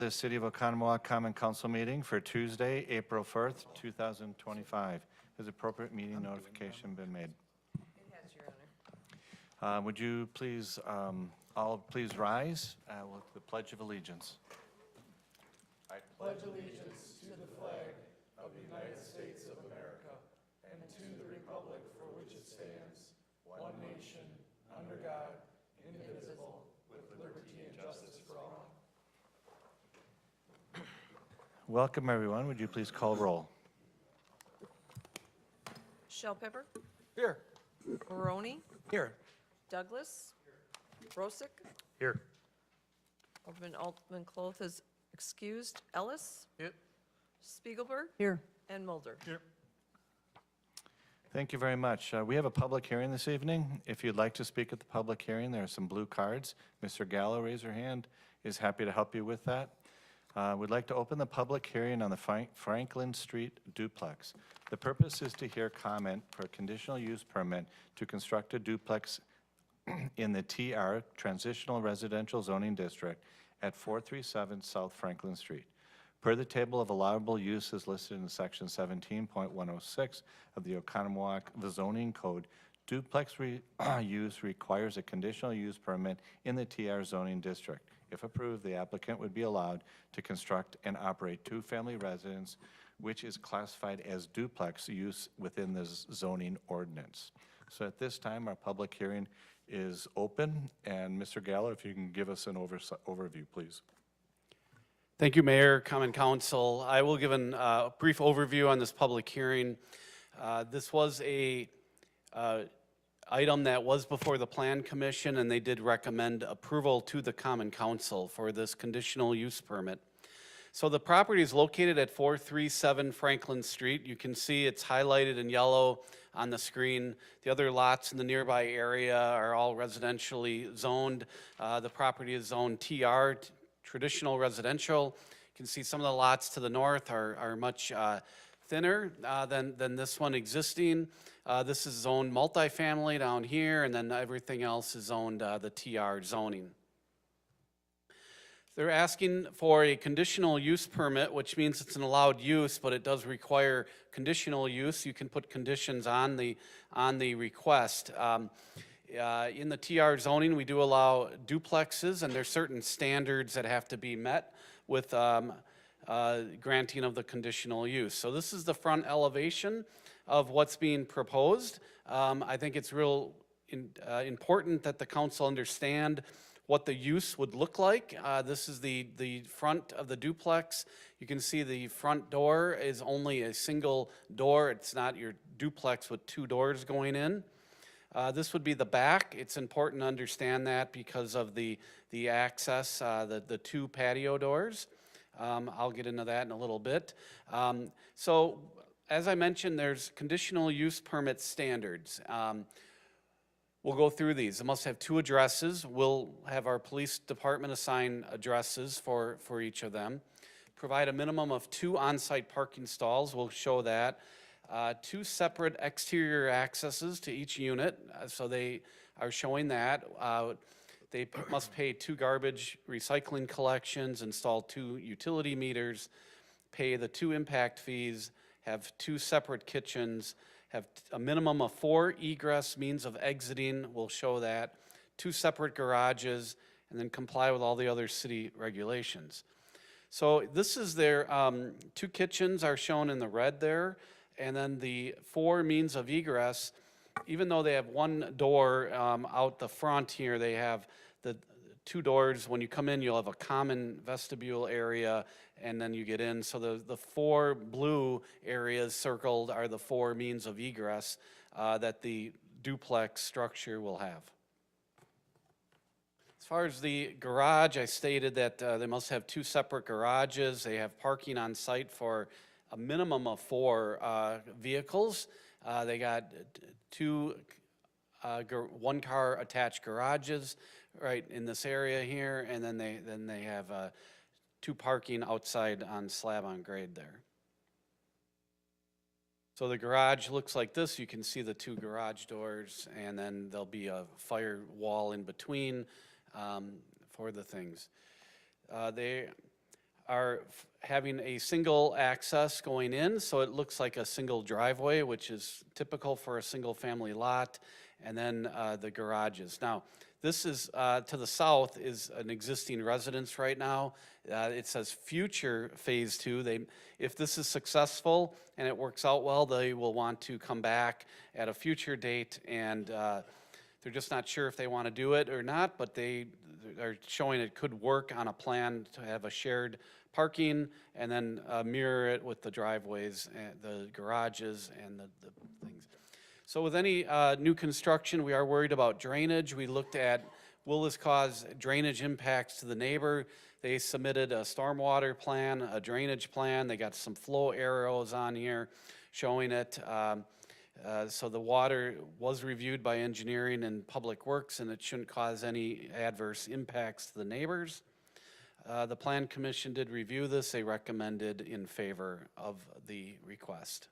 The City of Oconomowoc Common Council meeting for Tuesday, April 4th, 2025. Has appropriate meeting notification been made? It has, Your Honor. Would you please, all please rise with the Pledge of Allegiance? Welcome, everyone. Would you please call roll? Shellpepper, Here. Maroney, Here. Douglas, Rosick, Here. Alderman Altman Cloth is excused, Ellis, Yep. Spiegelberg, Here. and Mulder. Here. Thank you very much. We have a public hearing this evening. If you'd like to speak at the public hearing, there are some blue cards. Mr. Gallo, raise your hand, is happy to help you with that. We'd like to open the public hearing on the Franklin Street duplex. The purpose is to hear comment for a conditional use permit to construct a duplex in the TR Transitional Residential Zoning District at 437 South Franklin Street. Per the table of allowable uses listed in section 17.106 of the Oconomowoc zoning code, duplex use requires a conditional use permit in the TR zoning district. If approved, the applicant would be allowed to construct and operate two-family residence, which is classified as duplex use within the zoning ordinance. So at this time, our public hearing is open, and Mr. Gallo, if you can give us an overview, please. Thank you, Mayor, Common Council. I will give a brief overview on this public hearing. This was a item that was before the Plan Commission, and they did recommend approval to the Common Council for this conditional use permit. So the property is located at 437 Franklin Street. You can see it's highlighted in yellow on the screen. The other lots in the nearby area are all residentially zoned. The property is zoned TR, traditional residential. You can see some of the lots to the north are much thinner than this one existing. This is zoned multifamily down here, and then everything else is zoned the TR zoning. They're asking for a conditional use permit, which means it's an allowed use, but it does require conditional use. You can put conditions on the request. In the TR zoning, we do allow duplexes, and there's certain standards that have to be met with granting of the conditional use. So this is the front elevation of what's being proposed. I think it's real important that the council understand what the use would look like. This is the front of the duplex. You can see the front door is only a single door. It's not your duplex with two doors going in. This would be the back. It's important to understand that because of the access, the two patio doors. I'll get into that in a little bit. So as I mentioned, there's conditional use permit standards. We'll go through these. It must have two addresses. We'll have our police department assign addresses for each of them. Provide a minimum of 2 on-site parking stalls. We'll show that. 2 separate exterior accesses to each unit. So they are showing that. They must pay 2 garbage recycling collections, install 2 utility meters, pay the 2 impact fees, have 2 separate kitchens, have a minimum of 4 egress means of exiting, we'll show that, 2 separate garages, and then comply with all the other city regulations. So this is their 2 kitchens are shown in the red there, and then the 4 means of egress, even though they have 1 door out the front here, they have the 2 doors. When you come in, you'll have a common vestibule area, and then you get in. So the 4 blue areas circled are the 4 means of egress that the duplex structure will have. As far as the garage, I stated that they must have 2 separate garages. They have parking on site for a minimum of 4 vehicles. They got 2 one-car attached garages right in this area here, and then they have 2 parking outside on slab on grade there. So the garage looks like this. You can see the 2 garage doors, and then there'll be a fire wall in between for the things. are having a single access going in, so it looks like a single driveway, which is typical for a single-family lot, and then the garages. Now, this is, to the south is an existing residence right now. It says future Phase 2. If this is successful and it works out well, they will want to come back at a future date, and they're just not sure if they want to do it or not, but they are showing it could work on a plan to have a shared parking and then mirror it with the driveways, and the garages and the things. So with any new construction, we are worried about drainage. We looked at, will this cause drainage impacts to the neighbor? They submitted a stormwater plan, a drainage plan. They got some flow arrows on here showing it. So the water was reviewed by engineering and public works, and it shouldn't cause any adverse impacts to the neighbors. The Plan Commission did review this. They recommended in favor of the request.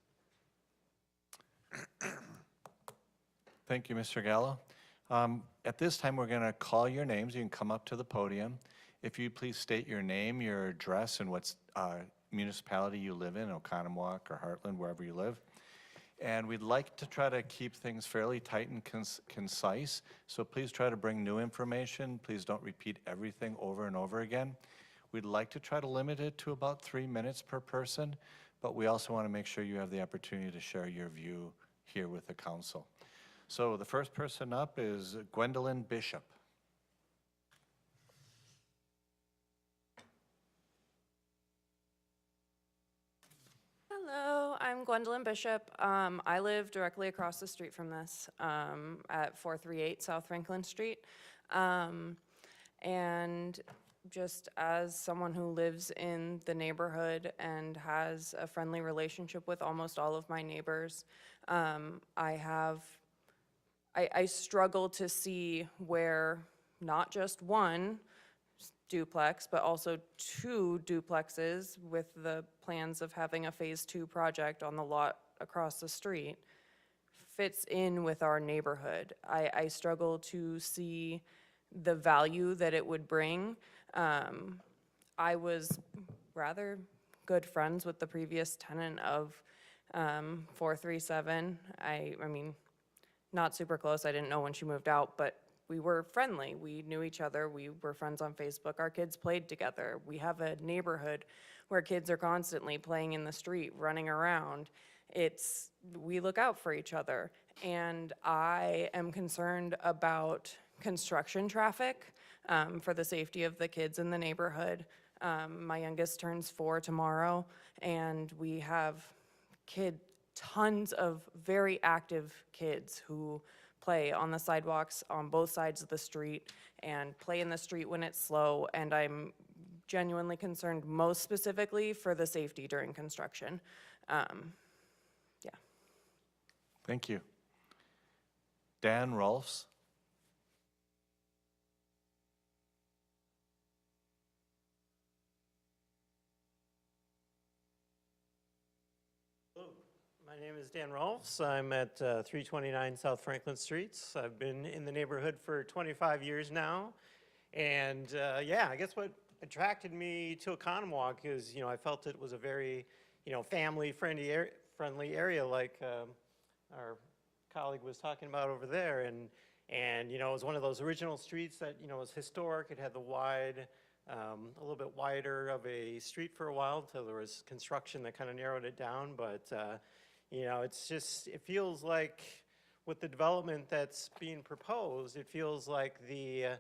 Thank you, Mr. Gallo. At this time, we're going to call your names. You can come up to the podium. If you please state your name, your address, and what municipality you live in, Oconomowoc or Heartland, wherever you live. And we'd like to try to keep things fairly tight and concise, so please try to bring new information. Please don't repeat everything over and over again. We'd like to try to limit it to about 3 minutes per person, but we also want to make sure you have the opportunity to share your view here with the council. So the first person up is Gwendolyn Bishop. Hello, I'm Gwendolyn Bishop. I live directly across the street from this at 438 South Franklin Street. And just as someone who lives in the neighborhood and has a friendly relationship with almost all of my neighbors, I struggle to see where not just one duplex, but also 2 duplexes with the plans of having a Phase 2 project on the lot across the street fits in with our neighborhood. I struggle to see the value that it would bring. I was rather good friends with the previous tenant of 437. I mean, not super close. I didn't know when she moved out, but we were friendly. We knew each other. We were friends on Facebook. Our kids played together. We have a neighborhood where kids are constantly playing in the street, running around. We look out for each other. And I am concerned about construction traffic for the safety of the kids in the neighborhood. My youngest turns 4 tomorrow, and we have tons of very active kids who play on the sidewalks on both sides of the street and play in the street when it's slow, and I'm genuinely concerned most specifically for the safety during construction. Yeah. Thank you. Dan Rolfs. My name is Dan Rolfs. I'm at 329 South Franklin Streets. I've been in the neighborhood for 25 years now. And yeah, I guess what attracted me to Oconomowoc is, I felt it was a very, family-friendly area like our colleague was talking about over there. And it was one of those original streets that, was historic. It had the wide, a little bit wider of a street for a while until there was construction that kind of narrowed it down. But it feels like with the development that's being proposed, it feels like the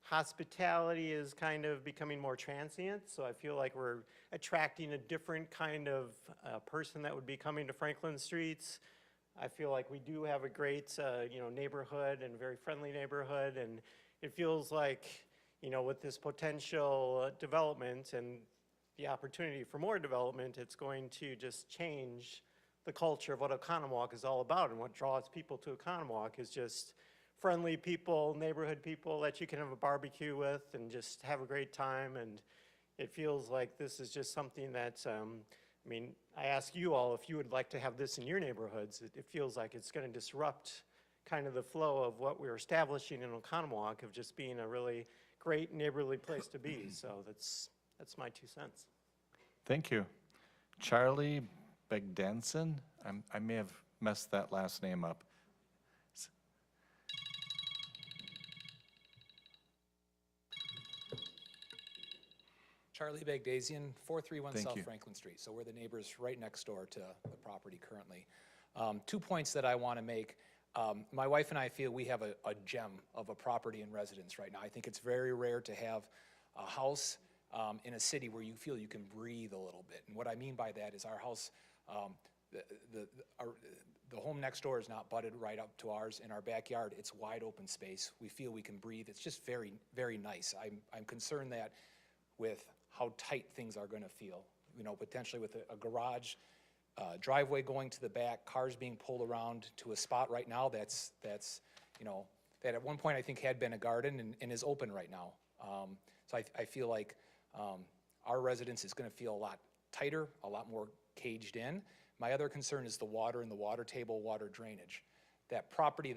hospitality is kind of becoming more transient. So I feel like we're attracting a different kind of person that would be coming to Franklin Streets. I feel like we do have a great, neighborhood and a very friendly neighborhood. And it feels like, with this potential development and the opportunity for more development, it's going to just change the culture of what Oconomowoc is all about. And what draws people to Oconomowoc is just friendly people, neighborhood people that you can have a barbecue with and just have a great time. And it feels like this is just something that, I ask you all if you would like to have this in your neighborhoods. It feels like it's going to disrupt kind of the flow of what we're establishing in Oconomowoc of just being a really great neighborly place to be. So that's my 2 cents. Thank you. Charlie Begdanson, I may have messed that last name up. Charlie Bagdasian, 431 Thank South you. Franklin Street. So we're the neighbors right next door to the property currently. 2 points that I want to make. My wife and I feel we have a gem of a property and residence right now. I think it's very rare to have a house in a city where you feel you can breathe a little bit. And what I mean by that is our house, the home next door is not butted right up to ours. In our backyard, it's wide open space. We feel we can breathe. It's just very, very nice. I'm concerned that with how tight things are going to feel, you know, potentially with a garage, driveway going to the back, cars being pulled around to a spot right now that's you know, that at one point I think had been a garden and is open right now. So I feel like our residence is going to feel a lot tighter, a lot more caged in. My other concern is the water and the water table, water drainage. That property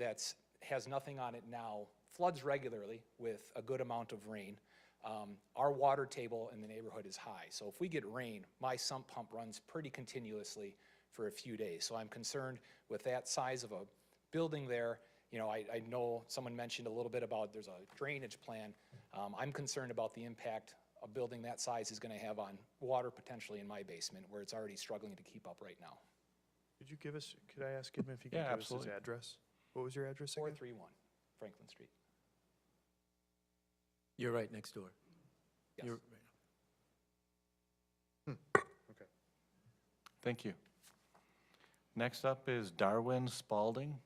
has nothing on it now floods regularly with a good amount of rain. Our water table in the neighborhood is high, so if we get rain, my sump pump runs pretty continuously for a few days. So I'm concerned with that size of a building there. You know, I know someone mentioned a little bit about there's a drainage plan. I'm concerned about the impact a building that size is going to have on water potentially in my basement, where it's already struggling to keep up right now. Could I ask him if he could Yeah, give us absolutely. his address? What was your address again? 431 Franklin Street. You're right next door. Yes. You're- Thank you. Next up is Darwin Spalding.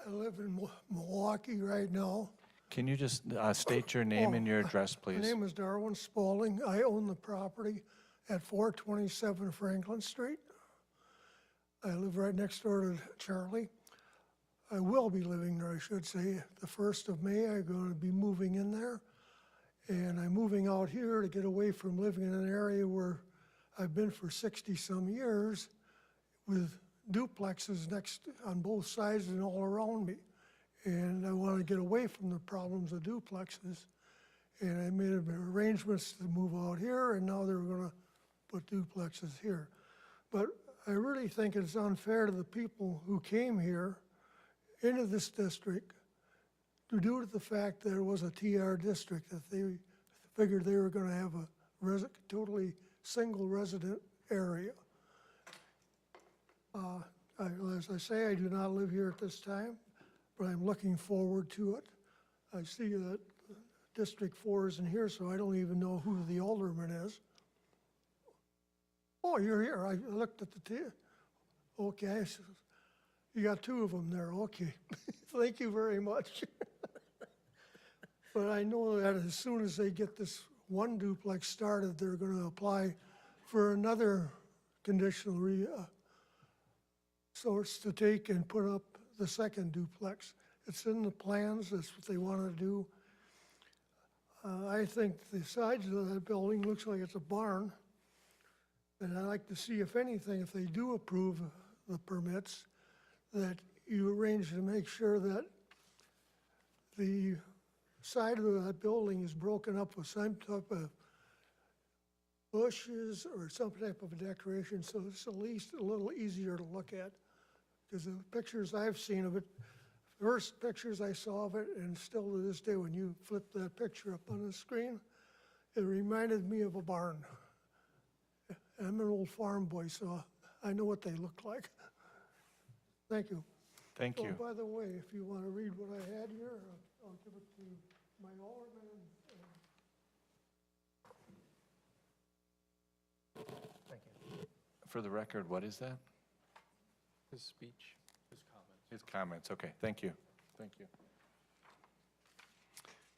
I live in Milwaukee right now. Can you just state your name and your address, My please? name is Darwin Spalding. I own the property at 427 Franklin Street. I live right next door to Charlie. I will be living there, I should say. The 1st of May, I'm going to be moving in there. And I'm moving out here to get away from living in an area where I've been for 60-some years with duplexes on both sides and all around me. And I want to get away from the problems of duplexes. And I made arrangements to move out here, and now they're going to put duplexes here. But I really think it's unfair to the people who came here into this district due to the fact that it was a TR district, that they figured they were going to have a totally single resident area. As I say, I do not live here at this time, but I'm looking forward to it. I see that District 4 isn't here, so I don't even know who the alderman is. Oh, you're here. I looked at the okay, so you got 2 of them there. Okay, thank you very much. But I know that as soon as they get this one duplex started, they're going to apply for another conditional source to take and put up the second duplex. It's in the plans. That's what they want to do. I think the sides of that building looks like it's a barn. And I'd like to see, if anything, if they do approve the permits, that you arrange to make sure that the side of that building is broken up with some type of bushes or some type of decoration, so it's at least a little easier to look at. Because the pictures I've seen of it, first pictures I saw of it, and still to this day, when you flip that picture up on the screen, it reminded me of a barn. I'm an old farm boy, so I know what they look like. Thank you. Thank you. Oh, by the way, if you want to read what I had here, I'll give it to my alderman. Thank you. For the record, what is that? His speech. His comments. His comments, okay, thank you. Thank you.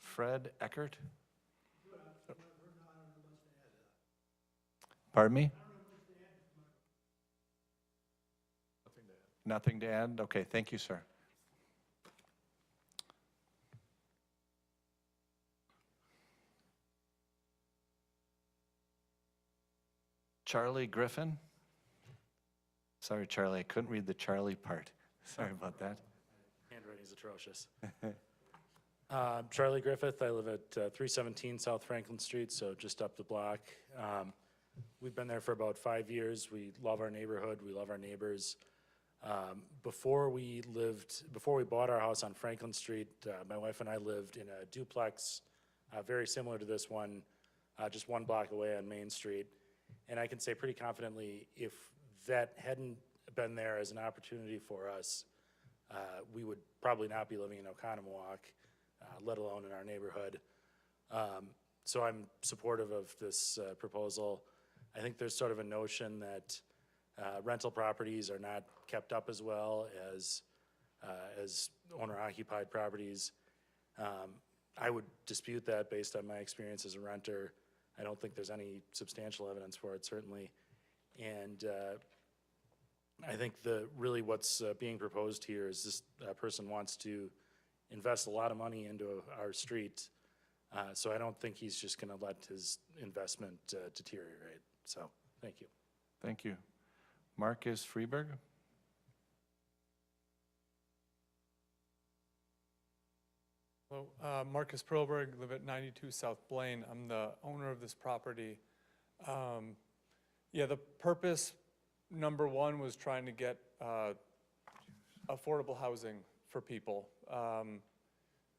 Fred Eckert? Pardon me? Nothing to add? Okay, thank you, sir. Charlie Griffin? Sorry, Charlie, I couldn't read the Charlie part. Sorry about that. Handwriting's atrocious. Charlie Griffith, I live at 317 South Franklin Street, so just up the block. We've been there for about 5 years. We love our neighborhood, we love our neighbors. Before we bought our house on Franklin Street, my wife and I lived in a duplex, very similar to this one, just 1 block away on Main Street. And I can say pretty confidently, if that hadn't been there as an opportunity for us, we would probably not be living in Oconomowoc, let alone in our neighborhood. So I'm supportive of this proposal. I think there's sort of a notion that rental properties are not kept up as well as owner-occupied properties. I would dispute that based on my experience as a renter. I don't think there's any substantial evidence for it, certainly. And I think really what's being proposed here is this person wants to invest a lot of money into our street. So I don't think he's just going to let his investment deteriorate. So, thank you. Thank you. Marcus Freeberg? Hello, Marcus Perlberg, live at 92 South Blaine. I'm the owner of this property. Yeah, the purpose, number one, was trying to get affordable housing for people.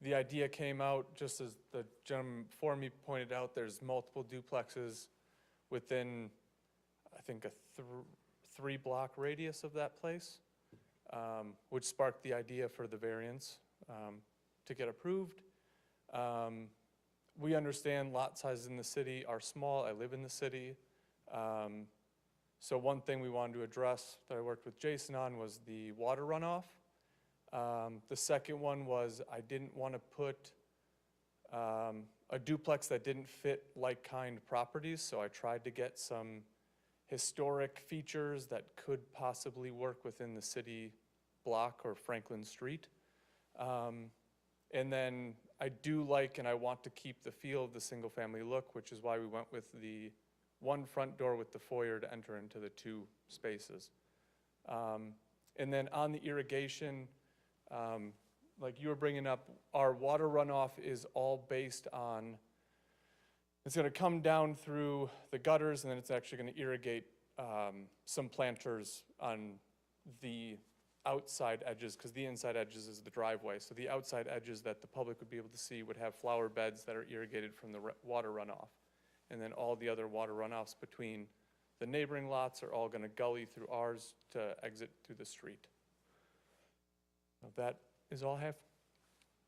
The idea came out, just as the gentleman before me pointed out, there's multiple duplexes within, I think, a 3-block radius of that place, which sparked the idea for the variance to get approved. We understand lot sizes in the city are small. I live in the city. So one thing we wanted to address that I worked with Jason on was the water runoff. The second one was I didn't want to put a duplex that didn't fit like-kind properties, so I tried to get some historic features that could possibly work within the city block or Franklin Street. And then I do like and I want to keep the feel of the single-family look, which is why we went with the 1 front door with the foyer to enter into the 2 spaces. And then on the irrigation, like you were bringing up, our water runoff is all based on, it's going to come down through the gutters and then it's actually going to irrigate some planters on the outside edges, because the inside edges is the driveway. So the outside edges that the public would be able to see would have flower beds that are irrigated from the water runoff. And then all the other water runoffs between the neighboring lots are all going to gully through ours to exit through the street. So that is all I have.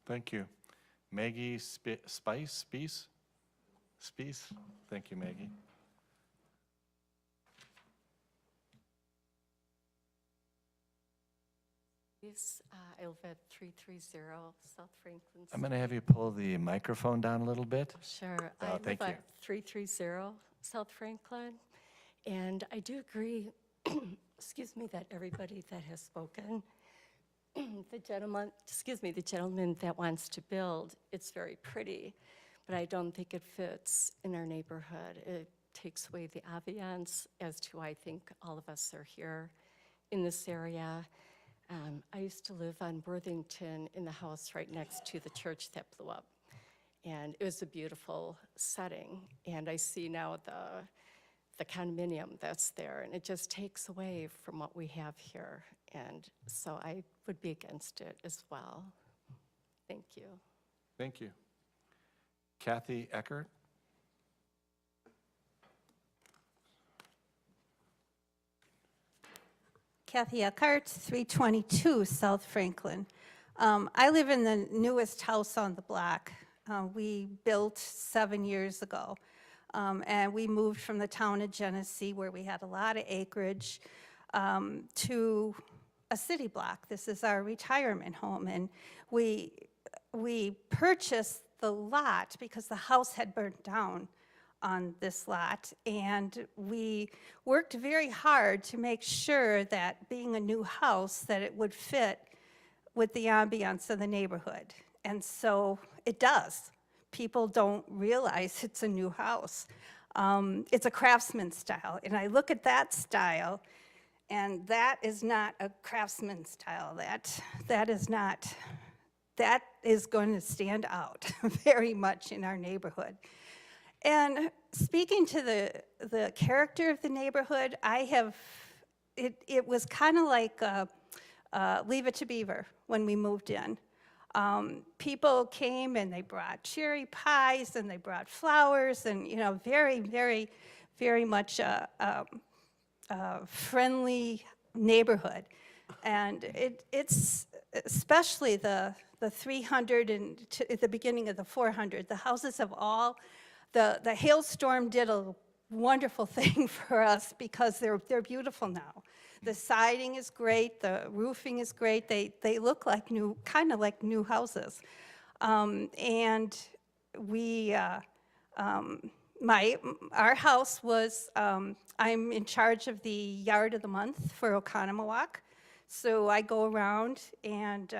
Thank you. Maggie Spice? Thank you, Maggie. I live at 330 South Franklin I'm going to have you pull the microphone down a little bit. Sure. Oh, I live thank you. at 330 South Franklin, and I do agree, excuse me, that everybody that has spoken, the gentleman that wants to build, it's very pretty, but I don't think it fits in our neighborhood. It takes away the ambiance as to why I think all of us are here in this area. I used to live on Worthington in the house right next to the church that blew up. And it was a beautiful setting. And I see now the condominium that's there, and it just takes away from what we have here. And so I would be against it as well. Thank you. Thank you. Kathy Eckert? Kathy Eckhart, 322 South Franklin. I live in the newest house on the block. We built 7 years ago, and we moved from the town of Genesee, where we had a lot of acreage, to a city block. This is our retirement home, and we purchased the lot because the house had burnt down on this lot, and we worked very hard to make sure that being a new house, that it would fit with the ambiance of the neighborhood. And so it does. People don't realize it's a new house. It's a craftsman style, and I look at that style, And that is not a Craftsman style. That is not, that is going to stand out very much in our neighborhood. And speaking to the character of the neighborhood, it was kind of like Leave It to Beaver when we moved in. People came and they brought cherry pies and they brought flowers and, you know, very, very, very much a friendly neighborhood. And it's especially the 300 and at the beginning of the 400, the houses have all, the hailstorm did a wonderful thing for us because they're beautiful now. The siding is great, the roofing is great, they look like new, kind of like new houses. And we, our house was, I'm in charge of the yard of the month for Oconomowoc. So I go around and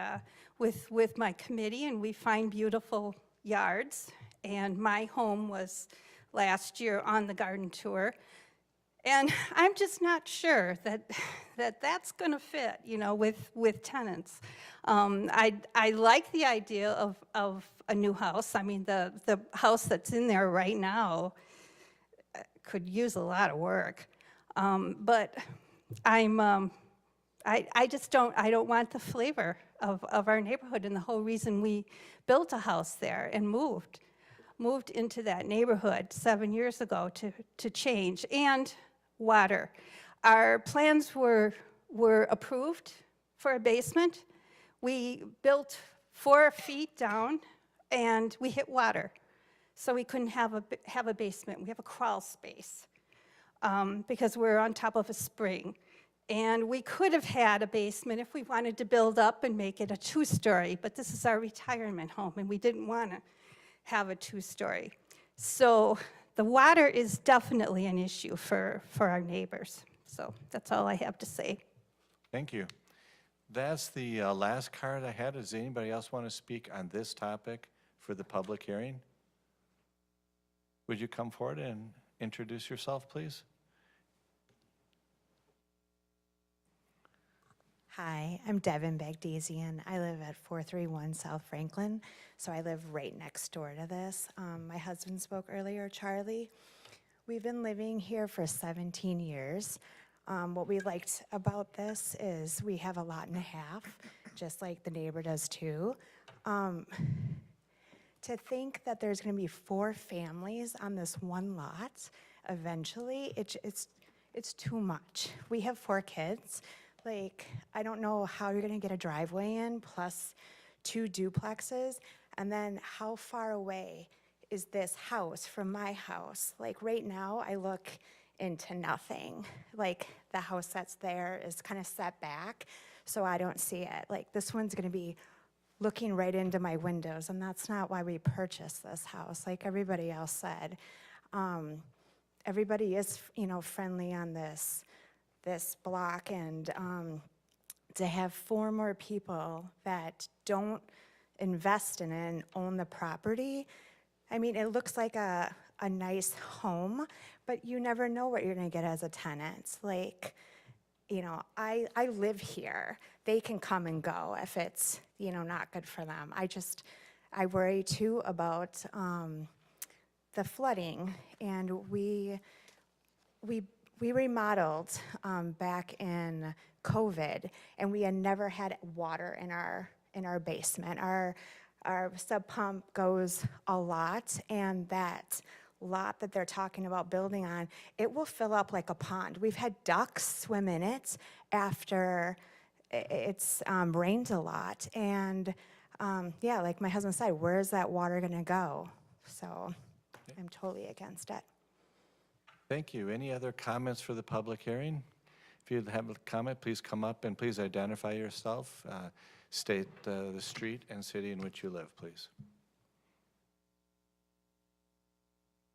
with my committee and we find beautiful yards. And my home was last year on the garden tour. And I'm just not sure that's going to fit, you know, with tenants. I like the idea of a new house. I mean, the house that's in there right now could use a lot of work. But I just don't want the flavor of our neighborhood, and the whole reason we built a house there and moved into that neighborhood 7 years ago to change. And water. Our plans were approved for a basement. We built 4 feet down and we hit water. So we couldn't have a basement. We have a crawl space because we're on top of a spring. And we could have had a basement if we wanted to build up and make it a 2-story, but this is our retirement home and we didn't want to have a 2-story. So the water is definitely an issue for our neighbors. So that's all I have to say. Thank you. That's the last card I had. Does anybody else want to speak on this topic for the public hearing? Would you come forward and introduce yourself, please? Hi, I'm Devin Bagdasian. I live at 431 South Franklin, so I live right next door to this. My husband spoke earlier, Charlie. We've been living here for 17 years. What we liked about this is we have a lot and a half, just like the neighbor does too. To think that there's going to be 4 families on this one lot eventually, it's too much. We have 4 kids. Like, I don't know how you're gonna get a driveway in, plus 2 duplexes, and then how far away is this house from my house? Like, right now, I look into nothing. Like, the house that's there is kind of set back, so I don't see it. Like, this one's gonna be looking right into my windows, and that's not why we purchased this house, like everybody else said. Everybody is, you know, friendly on this block, and to have 4 more people that don't invest in it and own the property, I mean, it looks like a nice home, but you never know what you're gonna get as a tenant. Like, you know, I live here. They can come and go if it's, you know, not good for them. I worry too about the flooding, and we remodeled back in COVID, and we had never had water in our basement. Our sub pump goes a lot, and that lot that they're talking about building on, it will fill up like a pond. We've had ducks swim in it after it's rained a lot, and yeah, like my husband said, where's that water gonna go? So I'm totally against it. Thank you. Any other comments for the public hearing? If you have a comment, please come up and please identify yourself. State the street and city in which you live, please.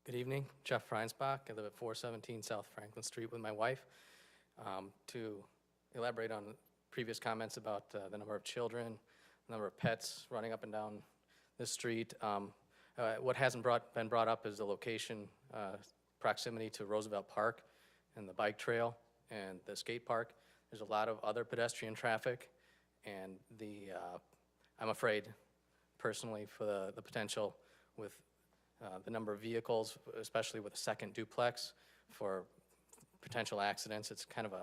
Good evening, Jeff Reinsbach. I live at 417 South Franklin Street with my wife. To elaborate on previous comments about the number of children, the number of pets running up and down this street, what hasn't been brought up is the location, proximity to Roosevelt Park and the bike trail and the skate park. There's a lot of other pedestrian traffic, and I'm afraid personally for the potential with the number of vehicles, especially with a second duplex, for potential accidents. It's kind of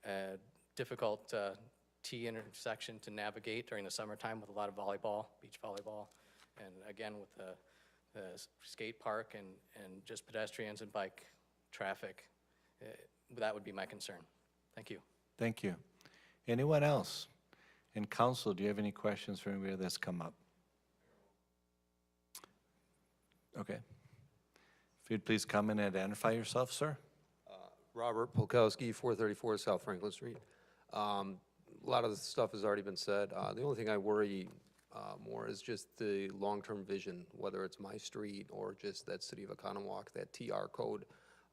a difficult T intersection to navigate during the summertime with a lot of volleyball, beach volleyball, and again with the skate park and just pedestrians and bike traffic. That would be my concern. Thank you. Thank you. Anyone else? In council, do you have any questions for anybody that's come up? Okay. If you'd please come and identify yourself, sir. Robert Polkowski, 434 South Franklin Street. A lot of the stuff has already been said. The only thing I worry more is just the long-term vision, whether it's my street or just that City of Oconomowoc, that TR code.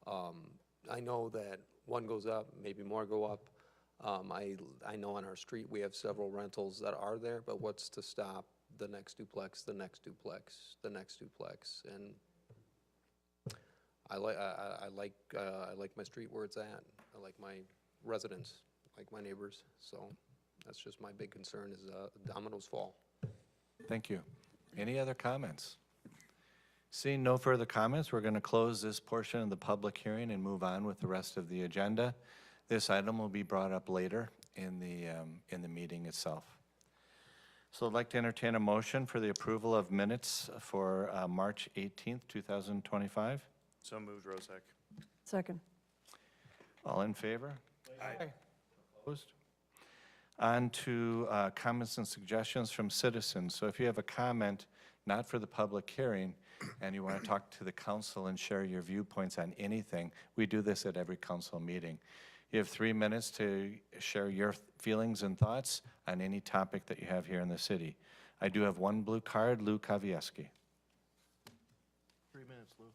I know that one goes up, maybe more go up. I know on our street we have several rentals that are there, but what's to stop the next duplex, the next duplex, the next duplex? And I like my street where it's at. I like my residents, like my neighbors. So that's just my big concern is dominoes fall. Thank you. Any other comments? Seeing no further comments, we're going to close this portion of the public hearing and move on with the rest of the agenda. This item will be brought up later in the meeting itself. So I'd like to entertain a motion for the approval of minutes for March 18th, 2025. So moved, Rozak. Second. All in favor? Aye. Opposed? On to comments and suggestions from citizens. So if you have a comment, not for the public hearing, and you want to talk to the council and share your viewpoints on anything, we do this at every council meeting. You have 3 minutes to share your feelings and thoughts on any topic that you have here in the city. I do have one blue card, Lou Kavieski. 3 minutes, Lou.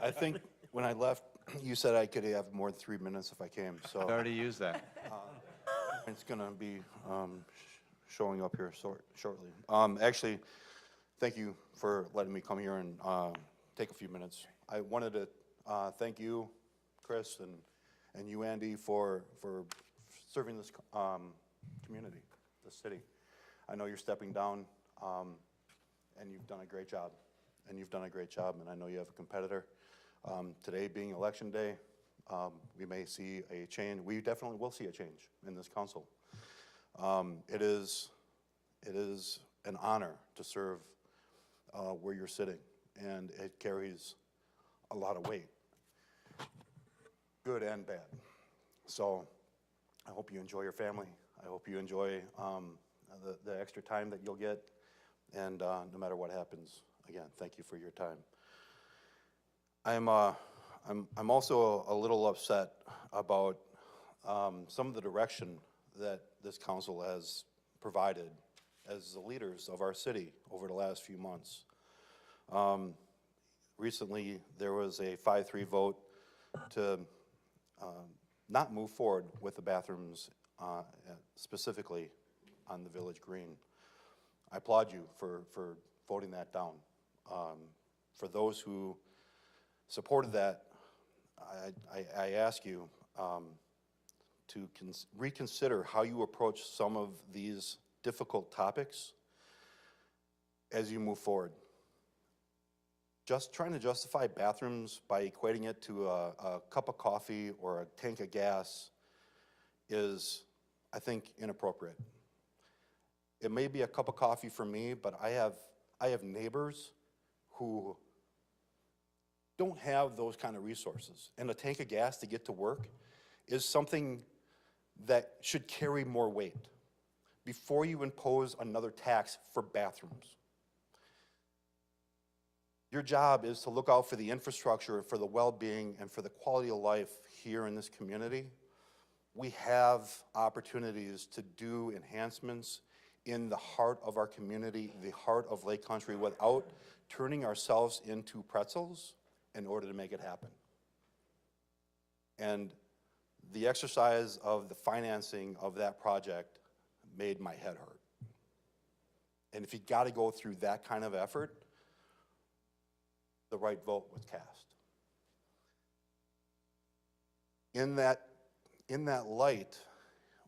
I think when I left, you said I could have more than 3 minutes if I came, so. I've already used that. It's going to be showing up here shortly. Actually, thank you for letting me come here and take a few minutes. I wanted to thank you, Chris, and you, Andy, for serving this community, the city. I know you're stepping down, and you've done a great job. And I know you have a competitor. Today being election day, we may see a change. We definitely will see a change in this council. It is an honor to serve where you're sitting, and it carries a lot of weight, good and bad. So I hope you enjoy your family. I hope you enjoy the extra time that you'll get, and no matter what happens, again, thank you for your time. I'm also a little upset about some of the direction that this council has provided as the leaders of our city over the last few months. Recently, there was a 5-3 vote to not move forward with the bathrooms specifically on the Village Green. I applaud you for voting that down. For those who supported that, I ask you to reconsider how you approach some of these difficult topics as you move forward. Just trying to justify bathrooms by equating it to a cup of coffee or a tank of gas is, I think, inappropriate. It may be a cup of coffee for me, but I have neighbors who don't have those kind of resources. And a tank of gas to get to work is something that should carry more weight before you impose another tax for bathrooms. Your job is to look out for the infrastructure, for the well-being, and for the quality of life here in this community. We have opportunities to do enhancements in the heart of our community, the heart of Lake Country, without turning ourselves into pretzels in order to make it happen. And the exercise of the financing of that project made my head hurt. And if you got to go through that kind of effort, the right vote was cast. In that light,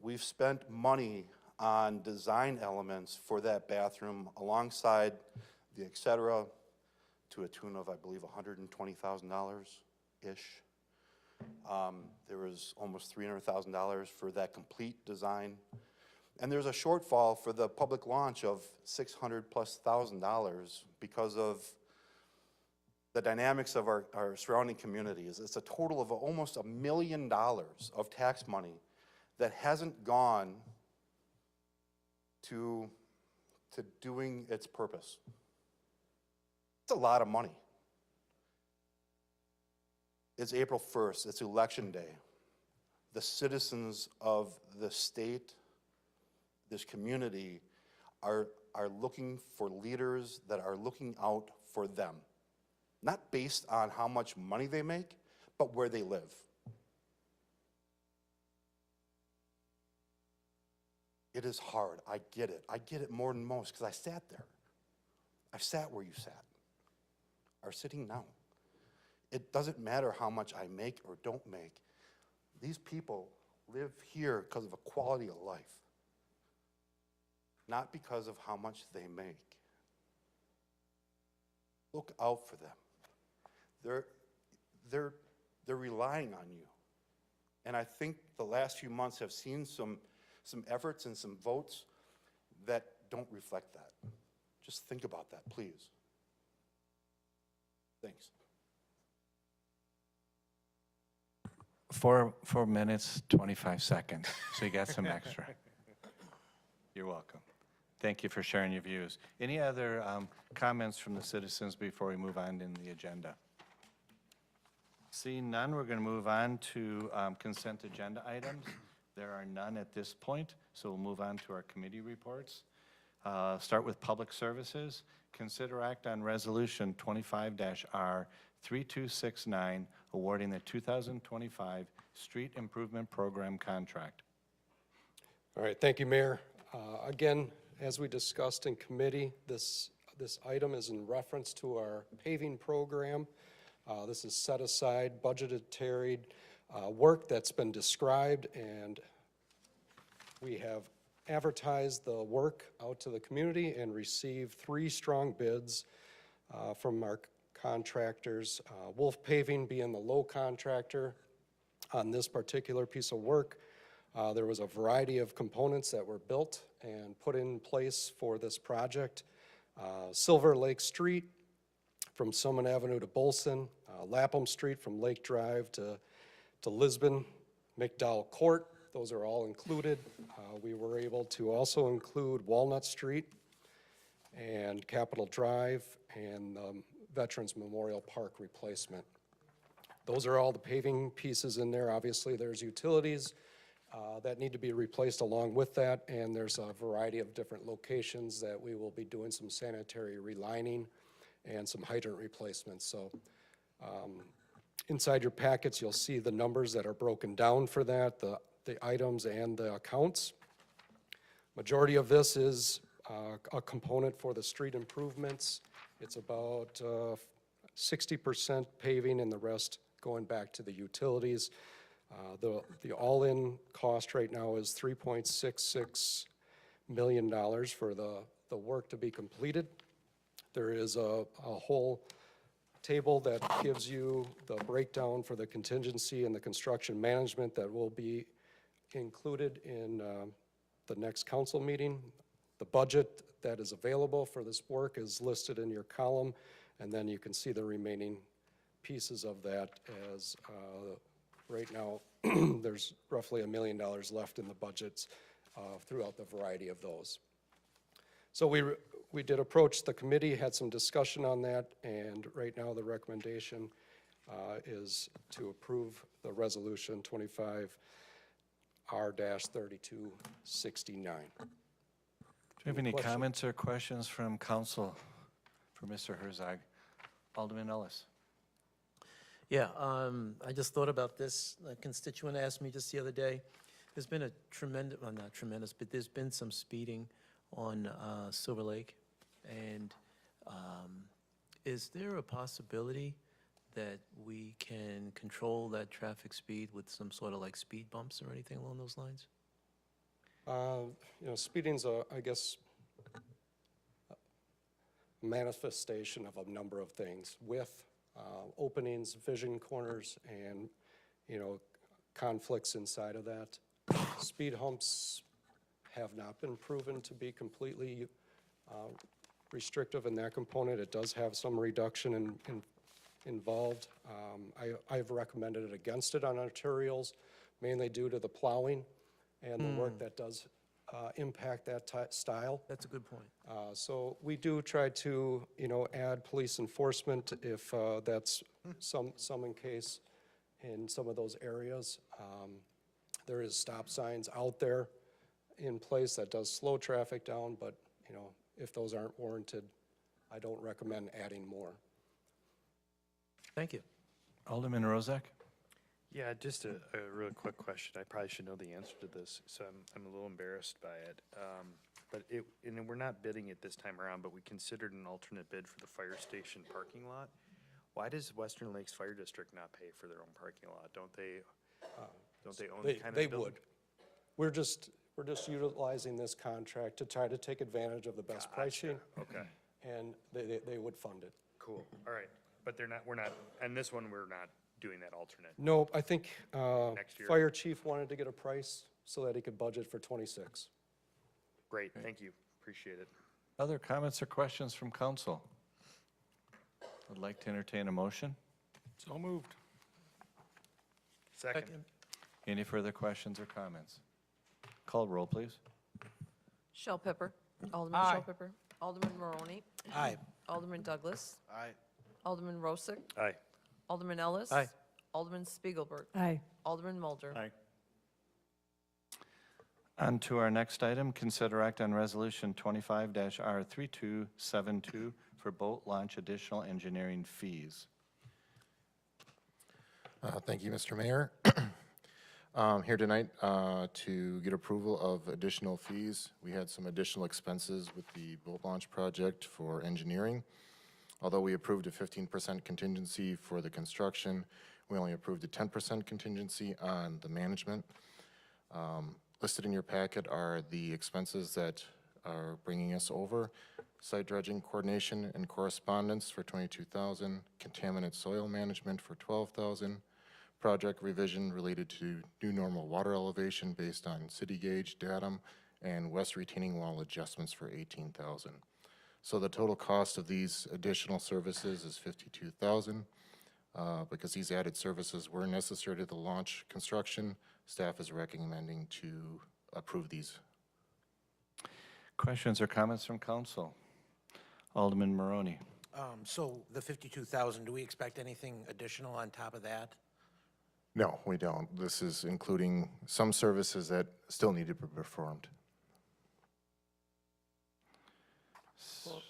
we've spent money on design elements for that bathroom alongside the et cetera to a tune of, I believe, $120,000-ish. There was almost $300,000 for that complete design. And there's a shortfall for the public launch of $600,000+ because of the dynamics of our surrounding communities. It's a total of almost $1 million of tax money that hasn't gone to doing its purpose. It's a lot of money. It's April 1st, it's Election Day. The citizens of the state, this community, are looking for leaders that are looking out for them. Not based on how much money they make, but where they live. It is hard, I get it. I get it more than most because I sat there. I've sat where you sat, are sitting now. It doesn't matter how much I make or don't make. These people live here because of a quality of life, not because of how much they make. Look out for them. They're relying on you. And I think the last few months have seen some efforts and some votes that don't reflect that. Just think about that, please. Thanks. 4 minutes, 25 seconds, so you got some extra. You're welcome. Thank you for sharing your views. Any other comments from the citizens before we move on in the agenda? Seeing none, we're going to move on to consent agenda items. There are none at this point, so we'll move on to our committee reports. Start with Public Services. Consider act on Resolution 25-R3269, awarding the 2025 Street Improvement Program contract. All right, thank you, Mayor. Again, as we discussed in committee, this item is in reference to our paving program. This is set aside, budgetary work that's been described, and we have advertised the work out to the community and received 3 strong bids from our contractors. Wolf Paving being the low contractor on this particular piece of work. There was a variety of components that were built and put in place for this project. Silver Lake Street from Summit Avenue to Bolson, Lapham Street from Lake Drive to Lisbon, McDowell Court, those are all included. We were able to also include Walnut Street and Capitol Drive and Veterans Memorial Park replacement. Those are all the paving pieces in there. Obviously, there's utilities that need to be replaced along with that, and there's a variety of different locations that we will be doing some sanitary relining and some hydrant replacements. So inside your packets, you'll see the numbers that are broken down for that, the items and the accounts. Majority of this is a component for the street improvements. It's about 60% paving and the rest going back to the utilities. The all-in cost right now is $3.66 million for the work to be completed. There is a whole table that gives you the breakdown for the contingency and the construction management that will be included in the next council meeting. The budget that is available for this work is listed in your column, and then you can see the remaining pieces of that as right now there's roughly $1 million left in the budgets throughout the variety of those. So we did approach the committee, had some discussion on that, and right now the recommendation is to approve the resolution 25R-3269. Do you have any comments or questions from council for Mr. Herzog? Alderman Ellis. Yeah, I just thought about this. A constituent asked me just the other day. There's been a tremendous, well, not tremendous, but there's been some speeding on Silver Lake. And is there a possibility that we can control that traffic speed with some sort of like speed bumps or anything along those lines? You know, speeding's I guess, manifestation of a number of things, width, openings, vision corners, and, you know, conflicts inside of that. Speed humps have not been proven to be completely restrictive in that component. It does have some reduction involved. I've recommended it against it on arterials, mainly due to the plowing and the work that does impact that style. That's a good point. So we do try to, you know, add police enforcement if that's some in case in some of those areas. There is stop signs out there in place that does slow traffic down, but, you know, if those aren't warranted, I don't recommend adding more. Thank you. Alderman Rozak? Yeah, just a really quick question. I probably should know the answer to this, so I'm a little embarrassed by it. But and we're not bidding it this time around, but we considered an alternate bid for the fire station parking lot. Why does Western Lakes Fire District not pay for their own parking lot? Don't they own the kind of They building? would. We're just utilizing this contract to try to take advantage of the best pricing, Okay, and they would fund it. cool. All right. But we're not, and this one, we're not doing that alternate. Nope, I think Next year. fire chief wanted to get a price so that he could budget for '26. Great, thank you. Appreciate it. Other comments or questions from council? I'd like to entertain a motion. So moved. Second. Any further questions or comments? Call roll, please. Shellpepper. Alderman Aye. Shellpepper. Alderman Maroney. Aye. Alderman Douglas. Aye. Alderman Rosick. Aye. Alderman Ellis. Aye. Alderman Spiegelberg. Aye. Alderman Mulder. Aye. On to our next item, consider act on resolution 25-R3272 for boat launch additional engineering fees. Thank you, Mr. Mayor. Here tonight to get approval of additional fees. We had some additional expenses with the boat launch project for engineering. Although we approved a 15% contingency for the construction, we only approved a 10% contingency on the management. Listed in your packet are the expenses that are bringing us over. Site dredging coordination and correspondence for $22,000, contaminant soil management for $12,000, project revision related to new normal water elevation based on city gauge datum, and west retaining wall adjustments for $18,000. So the total cost of these additional services is $52,000. Because these added services were necessary to the launch construction, staff is recommending to approve these. Questions or comments from council? Alderman Maroney. So the 52,000, do we expect anything additional on top of that? No, we don't. This is including some services that still need to be performed.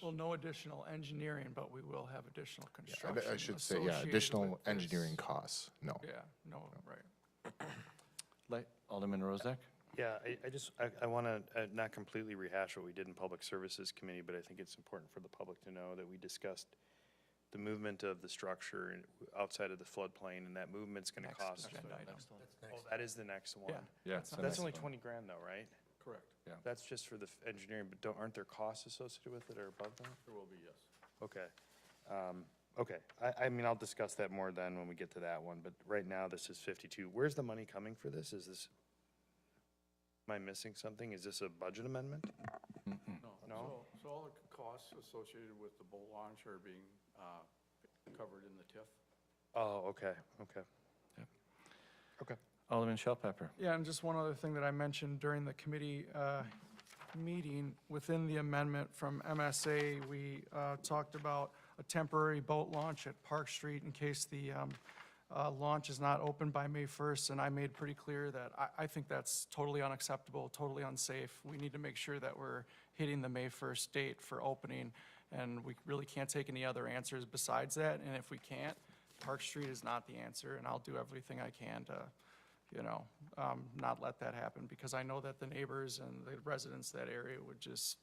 Well, no additional engineering, but we will have additional I construction. should say, yeah, associated additional with this. engineering costs, no. Yeah, no, right. Alderman Rozak? Yeah, I want to not completely rehash what we did in Public Services Committee, but I think it's important for the public to know that we discussed the movement of the structure outside of the floodplain, and that movement's going to cost. agenda item. Oh, that is the next one. Yeah. That's only 20 grand though, right? Correct. Yeah. That's just for the engineering, but aren't there costs associated with it or above that? There will be, yes. Okay. Okay, I mean, I'll discuss that more then when we get to that one, but right now this is 52. Where's the money coming for this? Am I missing something? Is this a budget amendment? No? So all the costs associated with the boat launch are being covered in the TIF. Oh, okay. Alderman Shellpepper. Yeah, and just one other thing that I mentioned during the committee meeting, within the amendment from MSA, we talked about a temporary boat launch at Park Street in case the launch is not open by May 1st, and I made pretty clear that I think that's totally unacceptable, totally unsafe. We need to make sure that we're hitting the May 1st date for opening, and we really can't take any other answers besides that, and if we can't, Park Street is not the answer, and I'll do everything I can to, not let that happen, because I know that the neighbors and the residents of that area would just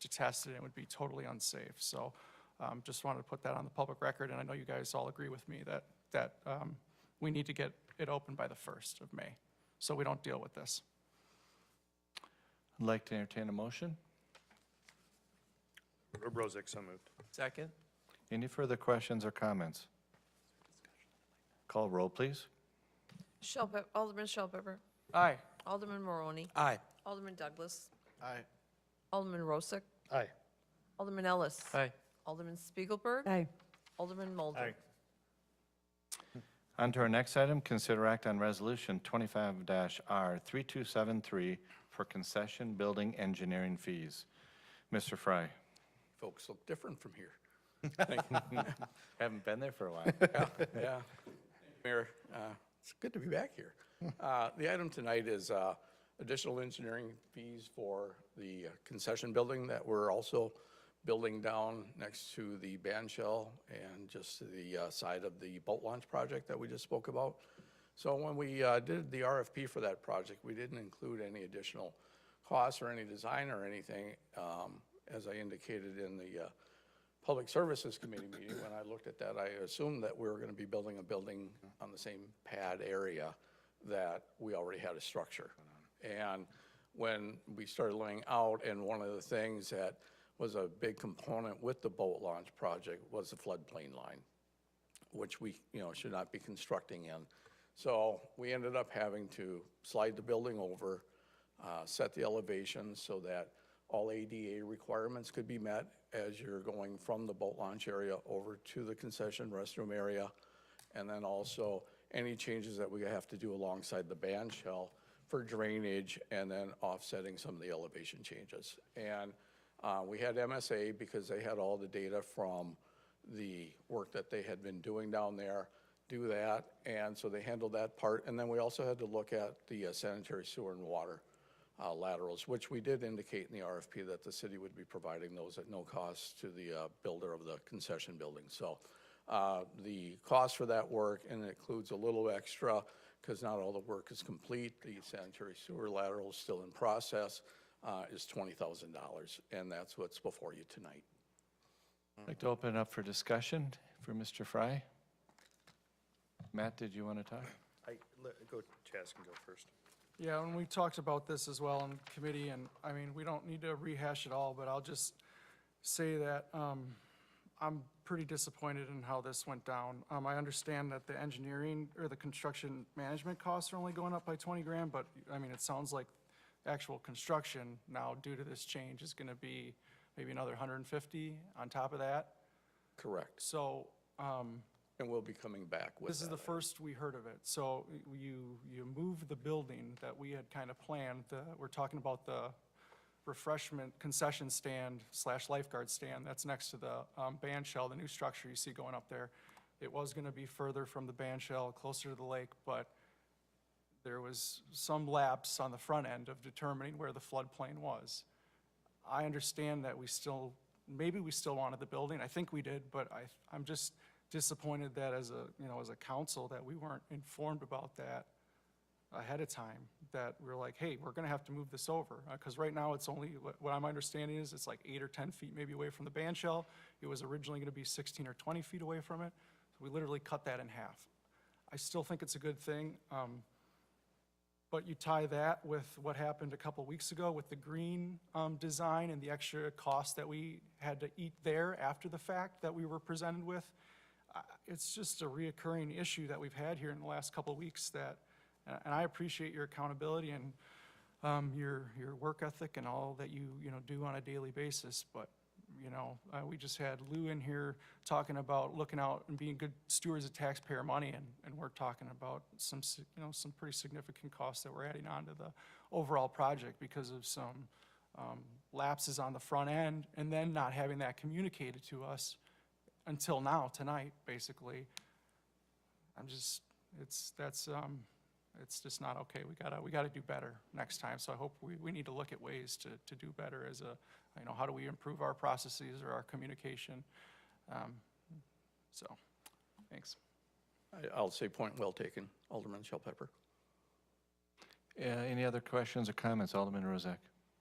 detest it, and it would be totally unsafe. So Just wanted to put that on the public record, and I know you guys all agree with me that we need to get it open by the 1st of May, so we don't deal with this. I'd like to entertain a motion. Rozak, so moved. Second? Any further questions or comments? Call roll, please. Alderman Shellpepper. Aye. Alderman Maroney. Aye. Alderman Douglas. Aye. Alderman Rosick. Aye. Alderman Ellis. Aye. Alderman Spiegelberg. Aye. Alderman Mulder. On to our next item, consider act on resolution 25-R3273 for concession building engineering fees. Mr. Fry. Folks look different from here. Haven't been there for a while. Yeah. Mayor, it's good to be back here. The item tonight is additional engineering fees for the concession building that we're also building down next to the band shell and just to the side of the boat launch project that we just spoke about. So when we did the RFP for that project, we didn't include any additional costs or any design or anything. As I indicated in the Public Services Committee meeting, when I looked at that, I assumed that we were going to be building a building on the same pad area that we already had a structure. And when we started laying out, and one of the things that was a big component with the boat launch project was the floodplain line, which we, should not be constructing in. So we ended up having to slide the building over, set the elevations so that all ADA requirements could be met as you're going from the boat launch area over to the concession restroom area. And then also any changes that we have to do alongside the band shell for drainage and then offsetting some of the elevation changes. And we had MSA because they had all the data from the work that they had been doing down there, do that. And so they handled that part. And then we also had to look at the sanitary sewer and water laterals, which we did indicate in the RFP that the city would be providing those at no cost to the builder of the concession building. So the cost for that work, and it includes a little extra because not all the work is complete, the sanitary sewer lateral is still in process, is $20,000, and that's what's before you tonight. I'd like to open it up for discussion for Mr. Fry. Matt, did you want to talk? Chaz can go first. Yeah, when we talked about this as well in committee, and I mean, we don't need to rehash it all, but I'll just say that I'm pretty disappointed in how this went down. I understand that the engineering or the construction management costs are only going up by 20 grand, but I mean, it sounds like actual construction now due to this change is going to be maybe another 150 on top of that. Correct. So, and we'll be coming back with this is the first we heard of it. So you move the building that we had kind of planned. We're talking about the refreshment concession stand / lifeguard stand that's next to the band shell, the new structure you see going up there. It was going to be further from the band shell, closer to the lake, but there was some lapse on the front end of determining where the floodplain was. I understand that maybe we still wanted the building. I think we did, but I'm just disappointed that as a council that we weren't informed about that ahead of time, that we're like, hey, we're gonna have to move this over. Because right now it's only, what I'm understanding is it's like 8 or 10 feet maybe away from the band shell. It was originally gonna be 16 or 20 feet away from it. So we literally cut that in half. I still think it's a good thing. But you tie that with what happened a couple weeks ago with the green design and the extra cost that we had to eat there after the fact that we were presented with. It's just a reoccurring issue that we've had here in the last couple of weeks and I appreciate your accountability and your work ethic and all that you do on a daily basis. But we just had Lou in here talking about looking out and being good stewards of taxpayer money, and we're talking about some pretty significant costs that we're adding on to the overall project because of some lapses on the front end, and then not having that communicated to us until now, tonight, basically. It's just not okay. We gotta do better next time. So I hope we need to look at ways to do better as how do we improve our processes or our communication? So, thanks. I'll say point well taken, Alderman Shellpepper. Any other questions or comments, Alderman Rozak?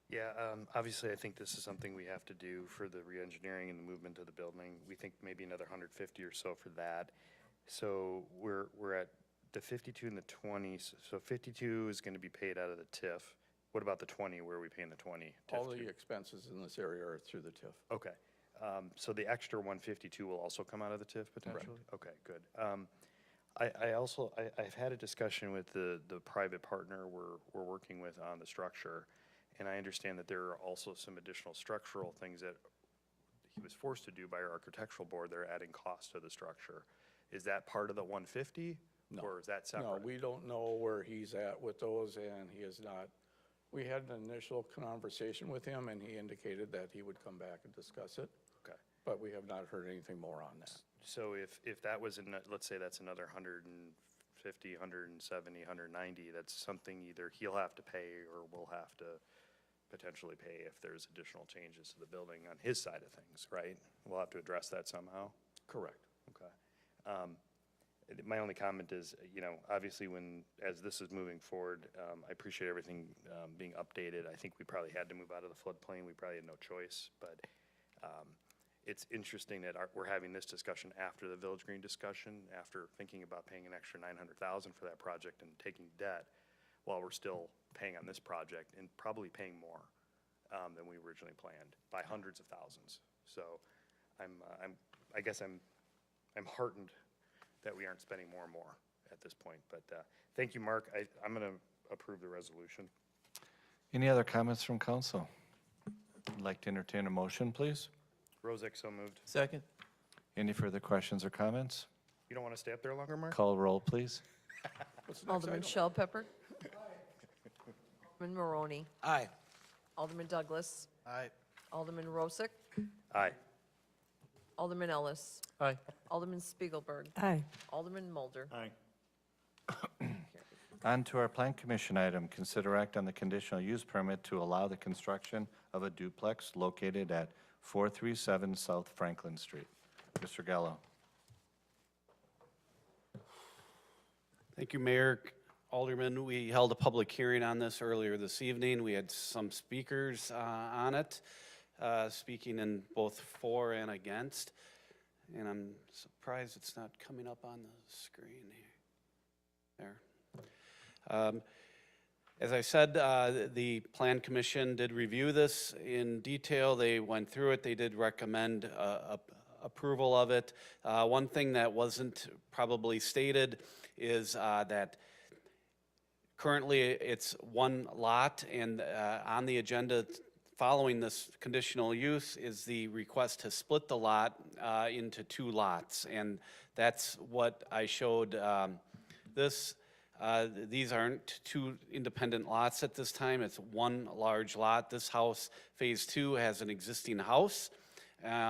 Yeah, obviously, I think this is something we have to do for the re-engineering and the movement of the building. We think maybe another 150 or so for that. So we're at the 52 and the 20, so 52 is gonna be paid out of the TIF. What about the 20, where are we paying the 20? All TIF the to? expenses in this area are through the TIF. Okay, so the extra 152 will also come out of the TIF potentially? Okay, good. I've had a discussion with the private partner we're working with on the structure, and I understand that there are also some additional structural things that he was forced to do by our architectural board. They're adding cost to the structure. Is that part of the 150? No. Or is that No, separate? we don't know where he's at with those, and he is not. We had an initial conversation with him, and he indicated that he would come back and discuss it. Okay. But we have not heard anything more on that. So if that was, let's say that's another 150, 170, 190, that's something either he'll have to pay or we'll have to potentially pay if there's additional changes to the building on his side of things, right? We'll have to address that somehow? Correct. Okay. My only comment is, obviously as this is moving forward, I appreciate everything being updated. I think we probably had to move out of the floodplain. We probably had no choice, but it's interesting that we're having this discussion after the Village Green discussion, after thinking about paying an extra $900,000 for that project and taking debt, while we're still paying on this project and probably paying more than we originally planned by hundreds of thousands. So I guess I'm heartened that we aren't spending more and more at this point. But thank you, Mark. I'm going to approve the resolution. Any other comments from council? I'd like to entertain a motion, please. Rozak, so moved. Second? Any further questions or comments? You don't want to stay up there longer, Mark? Call roll, please. Alderman Shell Pepper. Alderman Maroney. Aye. Alderman Douglas. Aye. Alderman Rosick. Aye. Alderman Ellis. Aye. Alderman Spiegelberg. Aye. Alderman Mulder. Aye. On to our Plan Commission item, consider act on the conditional use permit to allow the construction of a duplex located at 437 South Franklin Street. Mr. Gallo. Thank you, Mayor. Alderman, we held a public hearing on this earlier this evening. We had some speakers on it, speaking in both for and against. And I'm surprised it's not coming up on the screen here. There. As I said, the Plan Commission did review this in detail. They went through it. They did recommend approval of it. One thing that wasn't probably stated is that currently it's one lot, and on the agenda following this conditional use is the request to split the lot into two lots. And that's what I showed these aren't two independent lots at this time. It's one large lot. This house, Phase 2, has an existing house.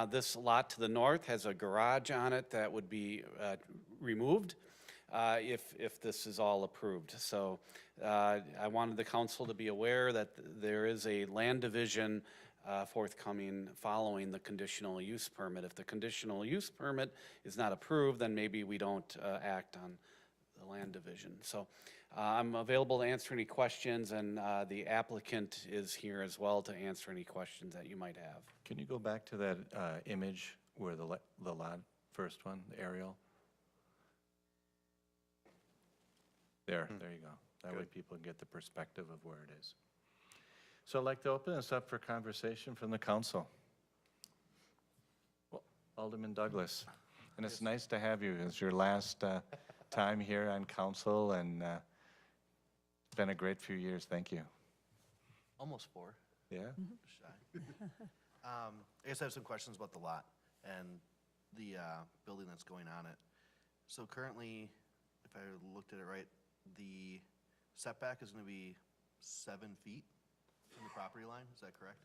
This lot to the north has a garage on it that would be removed if this is all approved. So I wanted the council to be aware that there is a land division forthcoming following the conditional use permit. If the conditional use permit is not approved, then maybe we don't act on the land division. So I'm available to answer any questions, and the applicant is here as well to answer any questions that you might have. Can you go back to that image where the lot, first one, the aerial? There you go. That way people get the perspective of where it is. So I'd like to open this up for conversation from the council. Well, Alderman Douglas, and it's nice to have you. It's your last time here on council, and it's been a great few years. Thank you. Almost 4. Yeah? Shy. I guess I have some questions about the lot and the building that's going on it. So currently, if I looked at it right, the setback is going to be 7 feet from the property line. Is that correct?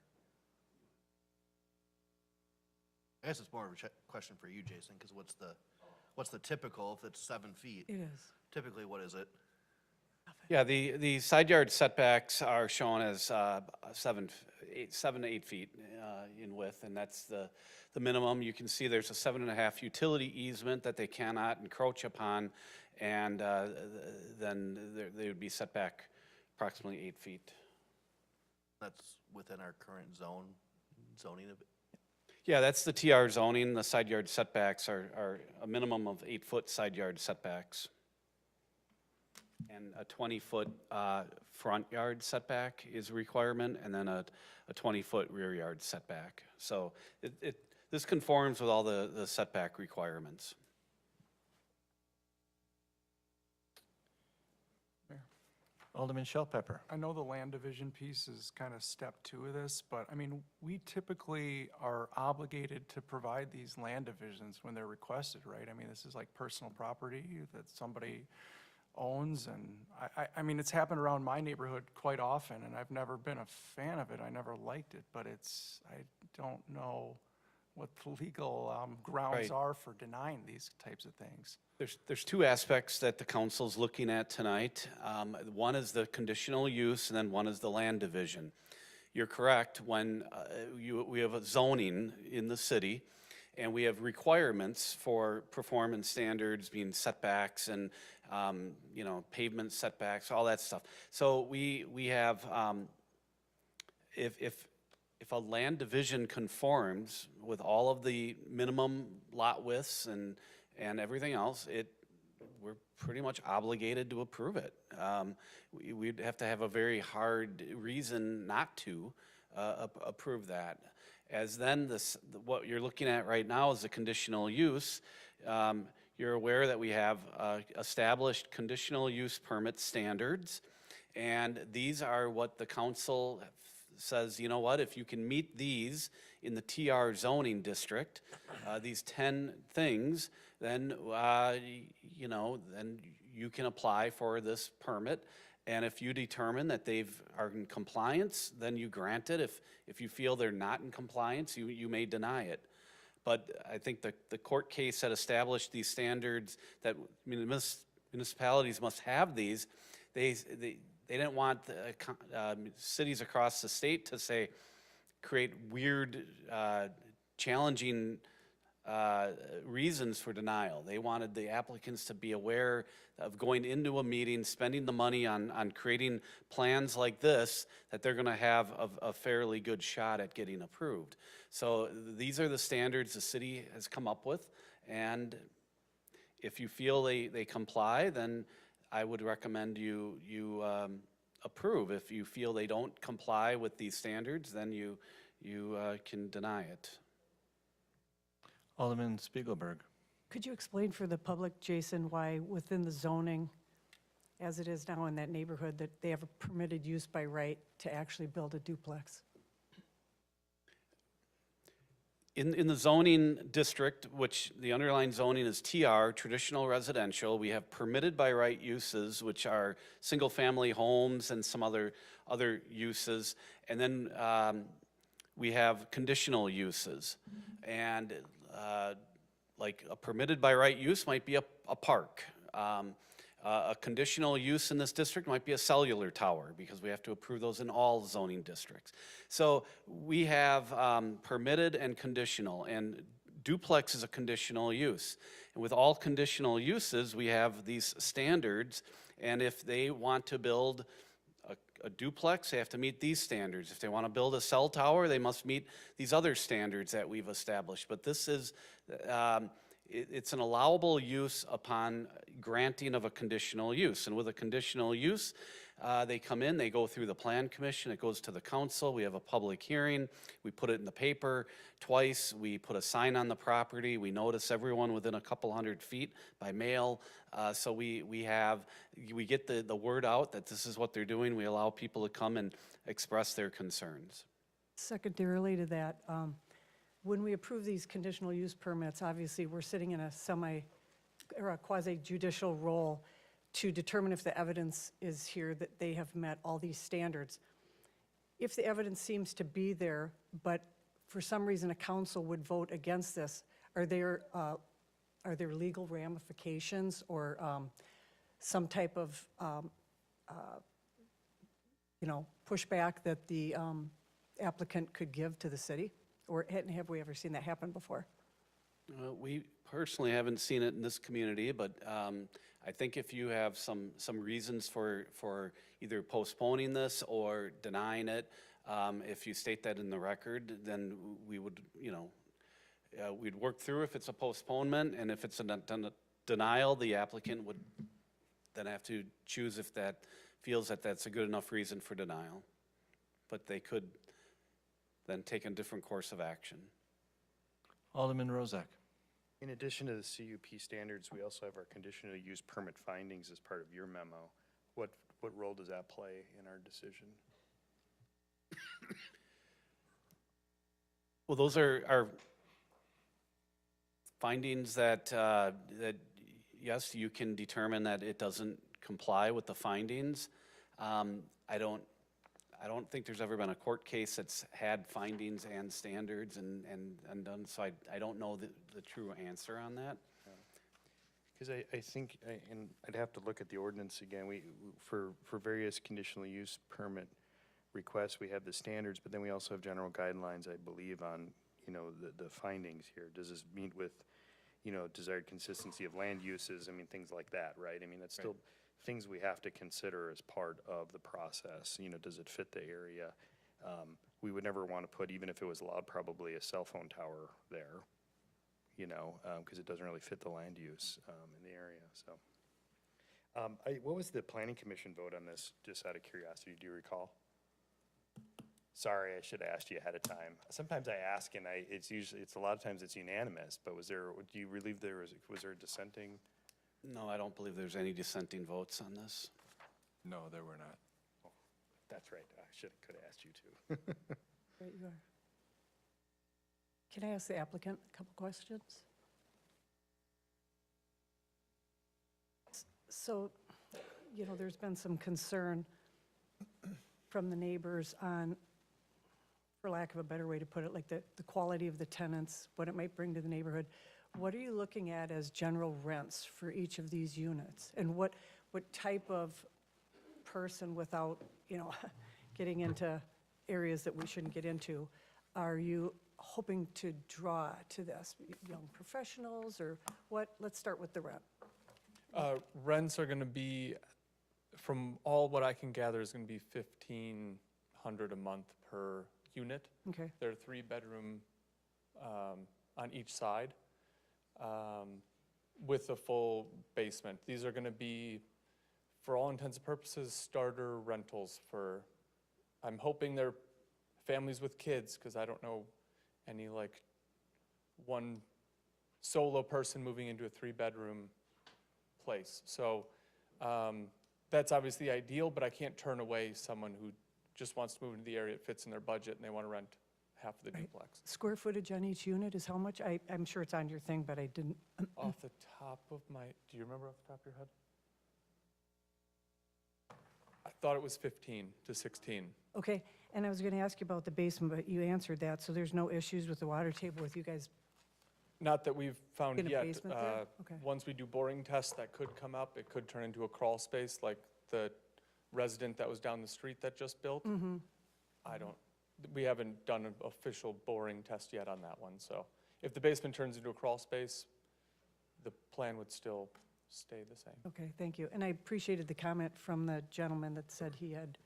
I guess it's more of a question for you, Jason, because what's the typical, if it's 7 feet? It is. Typically, what is it? Yeah, the side yard setbacks are shown as 7 to 8 feet in width, and that's the minimum. You can see there's a 7.5 utility easement that they cannot encroach upon, and then they would be set back approximately 8 feet. That's within our current zoning of it? Yeah, that's the TR zoning. The side yard setbacks are a minimum of 8-foot side yard setbacks. And a 20-foot front yard setback is a requirement, and then a 20-foot rear yard setback. So this conforms with all the setback requirements. Alderman Shellpepper. I know the land division piece is kind of step 2 of this, but I mean, we typically are obligated to provide these land divisions when they're requested, right? I mean, this is like personal property that somebody owns, and I mean, it's happened around my neighborhood quite often, and I've never been a fan of it. I never liked it, but I don't know what the legal grounds Right. are for denying these types of things. There's two aspects that the council's looking at tonight. One is the conditional use, and then one is the land division. You're correct, when we have a zoning in the city, and we have requirements for performance standards, being setbacks and, you know, pavement setbacks, all that stuff. So we have, if a land division conforms with all of the minimum lot widths and everything else, we're pretty much obligated to approve it. We'd have to have a very hard reason not to approve that. As then what you're looking at right now is a conditional use. You're aware that we have established conditional use permit standards, and these are what the council says, you know what, if you can meet these in the TR zoning district, these 10 things, then, you know, then you can apply for this permit. And if you determine that are in compliance, then you grant it. If you feel they're not in compliance, you may deny it. But I think the court case that established these standards that municipalities must have these, they didn't want cities across the state to say, create weird, challenging reasons for denial. They wanted the applicants to be aware of going into a meeting, spending the money on creating plans like this, that they're gonna have a fairly good shot at getting approved. So these are the standards the city has come up with, and if you feel they comply, then I would recommend you approve. If you feel they don't comply with these standards, then you can deny it. Alderman Spiegelberg. Could you explain for the public, Jason, why within the zoning, as it is now in that neighborhood, that they have a permitted use by right to actually build a duplex? In the zoning district, which the underlying zoning is TR, traditional residential, we have permitted by right uses, which are single-family homes and some other uses. And then we have conditional uses. And like a permitted by right use might be a park. A conditional use in this district might be a cellular tower, because we have to approve those in all zoning districts. So we have permitted and conditional, and duplex is a conditional use. And with all conditional uses, we have these standards, and if they want to build a duplex, they have to meet these standards. If they want to build a cell tower, they must meet these other standards that we've established. But this is, it's an allowable use upon granting of a conditional use. And with a conditional use, they come in, they go through the plan commission, it goes to the council, we have a public hearing, we put it in the paper twice, we put a sign on the property, we notice everyone within a couple hundred feet by mail. So we get the word out that this is what they're doing, we allow people to come and express their concerns. Secondarily to that, when we approve these conditional use permits, obviously, we're sitting in a quasi-judicial role to determine if the evidence is here that they have met all these standards. If the evidence seems to be there, but for some reason a council would vote against this, are there legal ramifications or some type of pushback that the applicant could give to the city? Or have we ever seen that happen before? We personally haven't seen it in this community, but I think if you have some reasons for either postponing this or denying it, if you state that in the record, then we would, we'd work through if it's a postponement, and if it's a denial, the applicant would then have to choose if that feels that that's a good enough reason for denial. But they could then take a different course of action. Alderman Rozak. In addition to the CUP standards, we also have our conditional use permit findings as part of your memo. What role does that play in our decision? Well, those are findings that, yes, you can determine that it doesn't comply with the findings. I don't think there's ever been a court case that's had findings and standards and done, so I don't know the true answer on that. Because I think, and I'd have to look at the ordinance again, for various conditional use permit requests, we have the standards, but then we also have general guidelines, I believe, on, the findings here. Does this meet with, desired consistency of land uses? I mean, things like that, right? I mean, that's still things we have to consider as part of the process. Does it fit the area? We would never want to put, even if it was allowed, probably a cell phone tower there, because it doesn't really fit the land use in the area, so. What was the planning commission vote on this, just out of curiosity, do you recall? Sorry, I should have asked you ahead of time. Sometimes I ask and it's a lot of times it's unanimous, but do you believe was there dissenting? No, I don't believe there's any dissenting votes on this. No, there were not. Oh, that's right, I could have asked you too. Right, you are. Can I ask the applicant a couple questions? So, there's been some concern from the neighbors on, for lack of a better way to put it, like the quality of the tenants, what it might bring to the neighborhood. What are you looking at as general rents for each of these units? And what type of person, without, getting into areas that we shouldn't get into, are you hoping to draw to this? Young professionals or what? Let's start with the rent. Rents are going to be, from all what I can gather, is going to be $1,500 a month per unit. Okay. There are 3-bedroom on each side with a full basement. These are going to be, for all intents and purposes, starter rentals for, I'm hoping they're families with kids, because I don't know any one solo person moving into a 3-bedroom place. So that's obviously ideal, but I can't turn away someone who just wants to move into the area, it fits in their budget, and they want to rent half of the duplex. Square footage on each unit is how much? I'm sure it's on your thing, but I didn't. Off the top of my, do you remember off the top of your head? I thought it was 15 to 16. Okay, and I was going to ask you about the basement, but you answered that, so there's no issues with the water table with you guys? Not that we've found In a yet. basement there? Okay. Once we do boring tests, that could come up. It could turn into a crawl space like the resident that was down the street that just built. Mm-hmm. We haven't done an official boring test yet on that one. So if the basement turns into a crawl space, the plan would still stay the same. Okay, thank you. And I appreciated the comment from the gentleman that said he had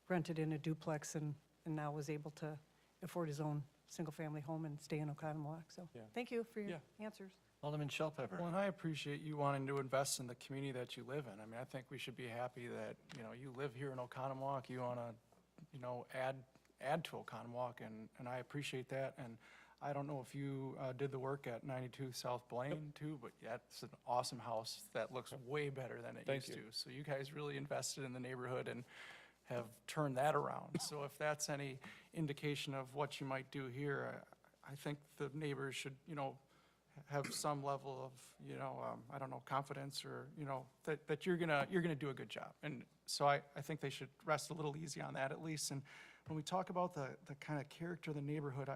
rented in a duplex and now was able to afford his own single-family home and stay in Oconomowoc. So Yeah. thank you for your answers. Alderman Shellpepper. Well, and I appreciate you wanting to invest in the community that you live in. I mean, I think we should be happy that, you live here in Oconomowoc, you want to, add to Oconomowoc, and I appreciate that. And I don't know if you did the work at 92 South Blaine too, but that's an awesome house that looks way better than it Thank used you. to. So you guys really invested in the neighborhood and have turned that around. So if that's any indication of what you might do here, I think the neighbors should, have some level of, I don't know, confidence or, that you're gonna do a good job. And so I think they should rest a little easy on that at least. And when we talk about the kind of character of the neighborhood,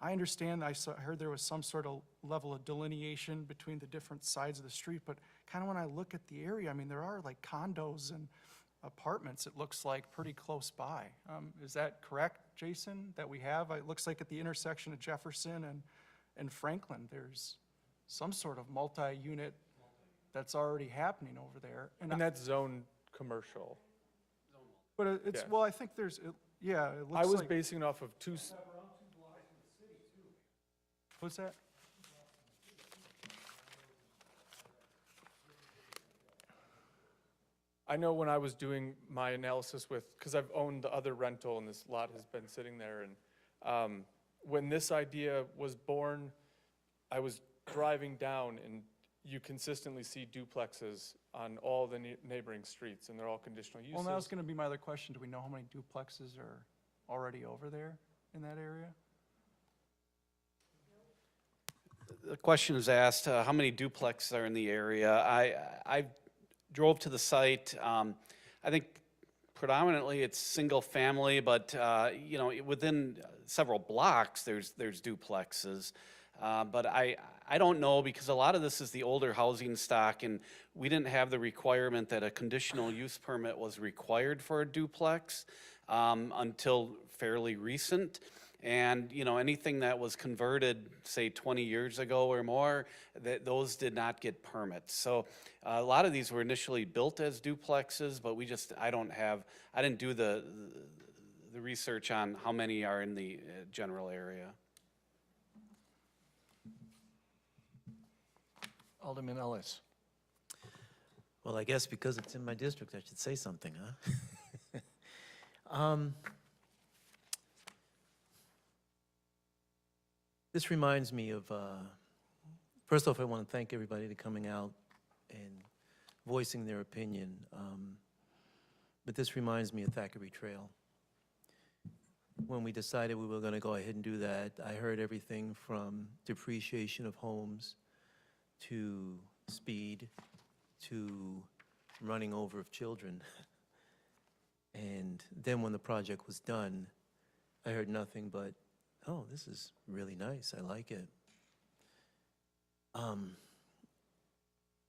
I understand, I heard there was some sort of level of delineation between the different sides of the street, but kind of when I look at the area, I mean, there are like condos and apartments, it looks like, pretty close by. Is that correct, Jason, that we have? It looks like at the intersection of Jefferson and Franklin, there's some sort of multi-unit that's already happening over there. And that's zone commercial. But it's, Yeah. well, I think there's, yeah, it I looks was like. basing it off of What's that? I know when I was doing my analysis with, because I've owned the other rental and this lot has been sitting there, and when this idea was born, I was driving down and you consistently see duplexes on all the neighboring streets, and they're all conditional uses. Well, that was gonna be my other question. Do we know how many duplexes are already over there in that area? The question is asked, how many duplexes are in the area? I drove to the site. I think predominantly it's single family, but you know, within several blocks, there's duplexes. But I don't know, because a lot of this is the older housing stock, and we didn't have the requirement that a conditional use permit was required for a duplex until fairly recent. And, you know, anything that was converted, say 20 years ago or more, those did not get permits. So a lot of these were initially built as duplexes, but I didn't do the research on how many are in the general area. Alderman Ellis. Well, I guess because it's in my district, I should say something, huh? This reminds me of, first off, I want to thank everybody for coming out and voicing their opinion. But this reminds me of Thackeray Trail. When we decided we were going to go ahead and do that, I heard everything from depreciation of homes to speed to running over of children. And then when the project was done, I heard nothing but, oh, this is really nice, I like it.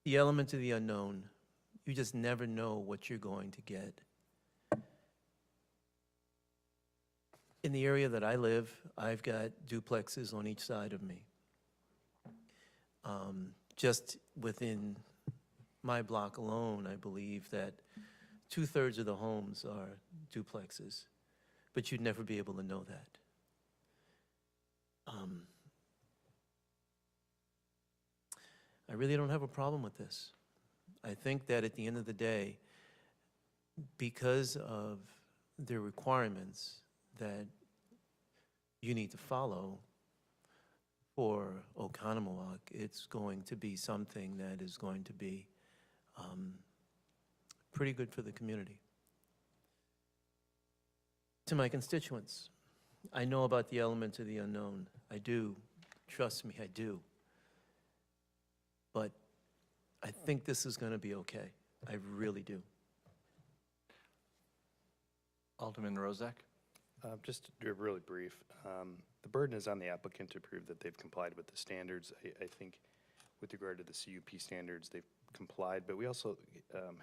The element of the unknown, you just never know what you're going to get. In the area that I live, I've got duplexes on each side of me. Just within my block alone, I believe that 2/3 of the homes are duplexes, but you'd never be able to know that. I really don't have a problem with this. I think that at the end of the day, because of the requirements that you need to follow for Oconomowoc, it's going to be something that is going to be pretty good for the community. To my constituents, I know about the element of the unknown. I do. Trust me, I do. But I think this is going to be okay. I really do. Alderman Rozak? Just to do it really brief, the burden is on the applicant to prove that they've complied with the standards. I think with regard to the CUP standards, they've complied, but we also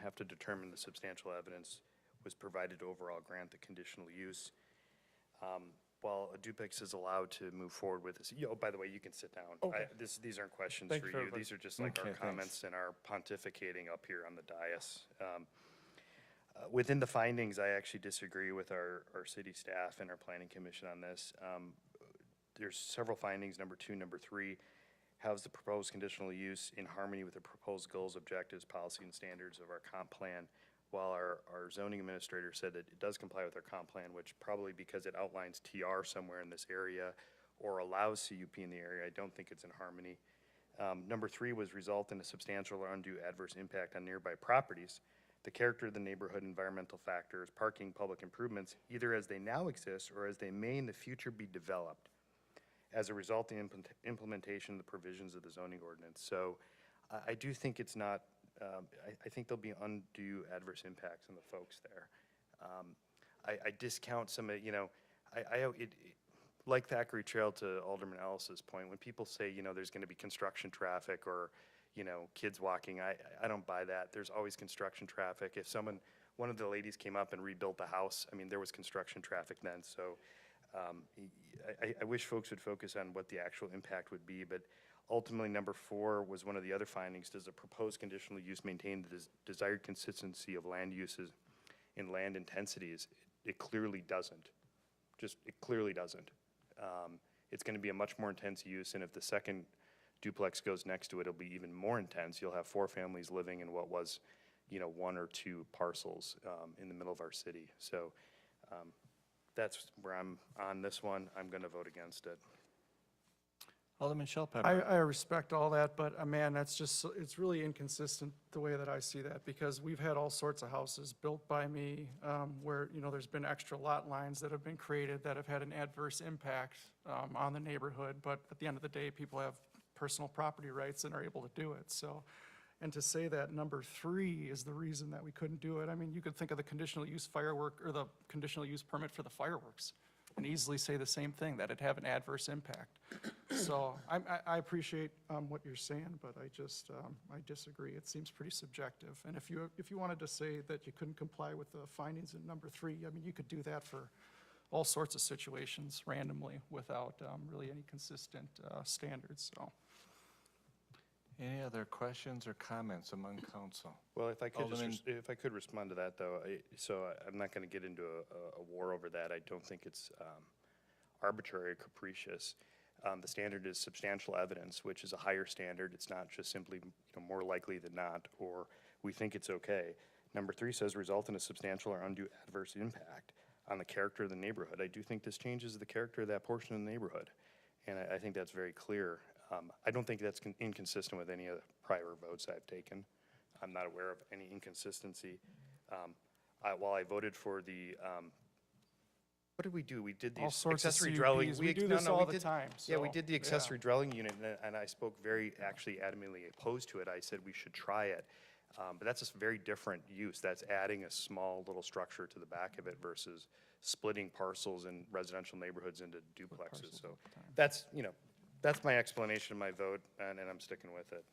have to determine the substantial evidence was provided to overall grant the conditional use. While a duplex is allowed to move forward with this, oh, by the way, you can sit down. Okay. These aren't questions Thank for you, you. everybody. These are just like our Okay, thanks. comments and our pontificating up here on the dais. Within the findings, I actually disagree with our city staff and our planning commission on this. There's several findings, number 2, number 3, how's the proposed conditional use in harmony with the proposed goals, objectives, policy, and standards of our comp plan, while our zoning administrator said that it does comply with our comp plan, which probably because it outlines TR somewhere in this area or allows CUP in the area, I don't think it's in harmony. Number 3 was result in a substantial or undue adverse impact on nearby properties. The character of the neighborhood, environmental factors, parking, public improvements, either as they now exist or as they may in the future be developed as a result of the implementation of the provisions of the zoning ordinance. So I do think it's not, I think there'll be undue adverse impacts on the folks there. I discount some of, you know, like Thackeray Trail, to Alderman Ellis's point, when people say, you know, there's going to be construction traffic or, you know, kids walking, I don't buy that. There's always construction traffic. If one of the ladies came up and rebuilt the house, I mean, there was construction traffic then. So I wish folks would focus on what the actual impact would be, but Ultimately, number 4 was one of the other findings. Does a proposed conditional use maintain the desired consistency of land uses in land intensities? It clearly doesn't. It clearly doesn't. It's going to be a much more intense use, and if the second duplex goes next to it, it'll be even more intense. You'll have 4 families living in what was, 1 or 2 parcels in the middle of our city. So that's where I'm on this one. I'm going to vote against it. Alderman Shellpepper. I respect all that, but man, that's just, it's really inconsistent the way that I see that, because we've had all sorts of houses built by me where, there's been extra lot lines that have been created that have had an adverse impact on the neighborhood, but at the end of the day, people have personal property rights and are able to do it, so. And to say that number 3 is the reason that we couldn't do it, I mean, you could think of the conditional use firework, or the conditional use permit for the fireworks, and easily say the same thing, that it'd have an adverse impact. So I appreciate what you're saying, but I disagree. It seems pretty subjective. And if you wanted to say that you couldn't comply with the findings in number 3, I mean, you could do that for all sorts of situations randomly without really any consistent standards, so. Any other questions or comments among council? Well, if I could Alderman- if I could respond to that, though, I'm not going to get into a war over that. I don't think it's arbitrary or capricious. The standard is substantial evidence, which is a higher standard. It's not just simply more likely than not, or we think it's okay. Number 3 says result in a substantial or undue adverse impact on the character of the neighborhood. I do think this changes the character of that portion of the neighborhood, and I think that's very clear. I don't think that's inconsistent with any of the prior votes I've taken. I'm not aware of any inconsistency. While I voted for the, what did we do? We did the All sorts of accessory dwelling. CUPs. We do this all the time, Yeah, we so, did the accessory dwelling unit, and I spoke very actually adamantly opposed to it. I said we should try it. But that's a very different use. That's adding a small little structure to the back of it versus splitting parcels in residential neighborhoods into duplexes. So that's, that's my explanation of my vote, and I'm sticking with it.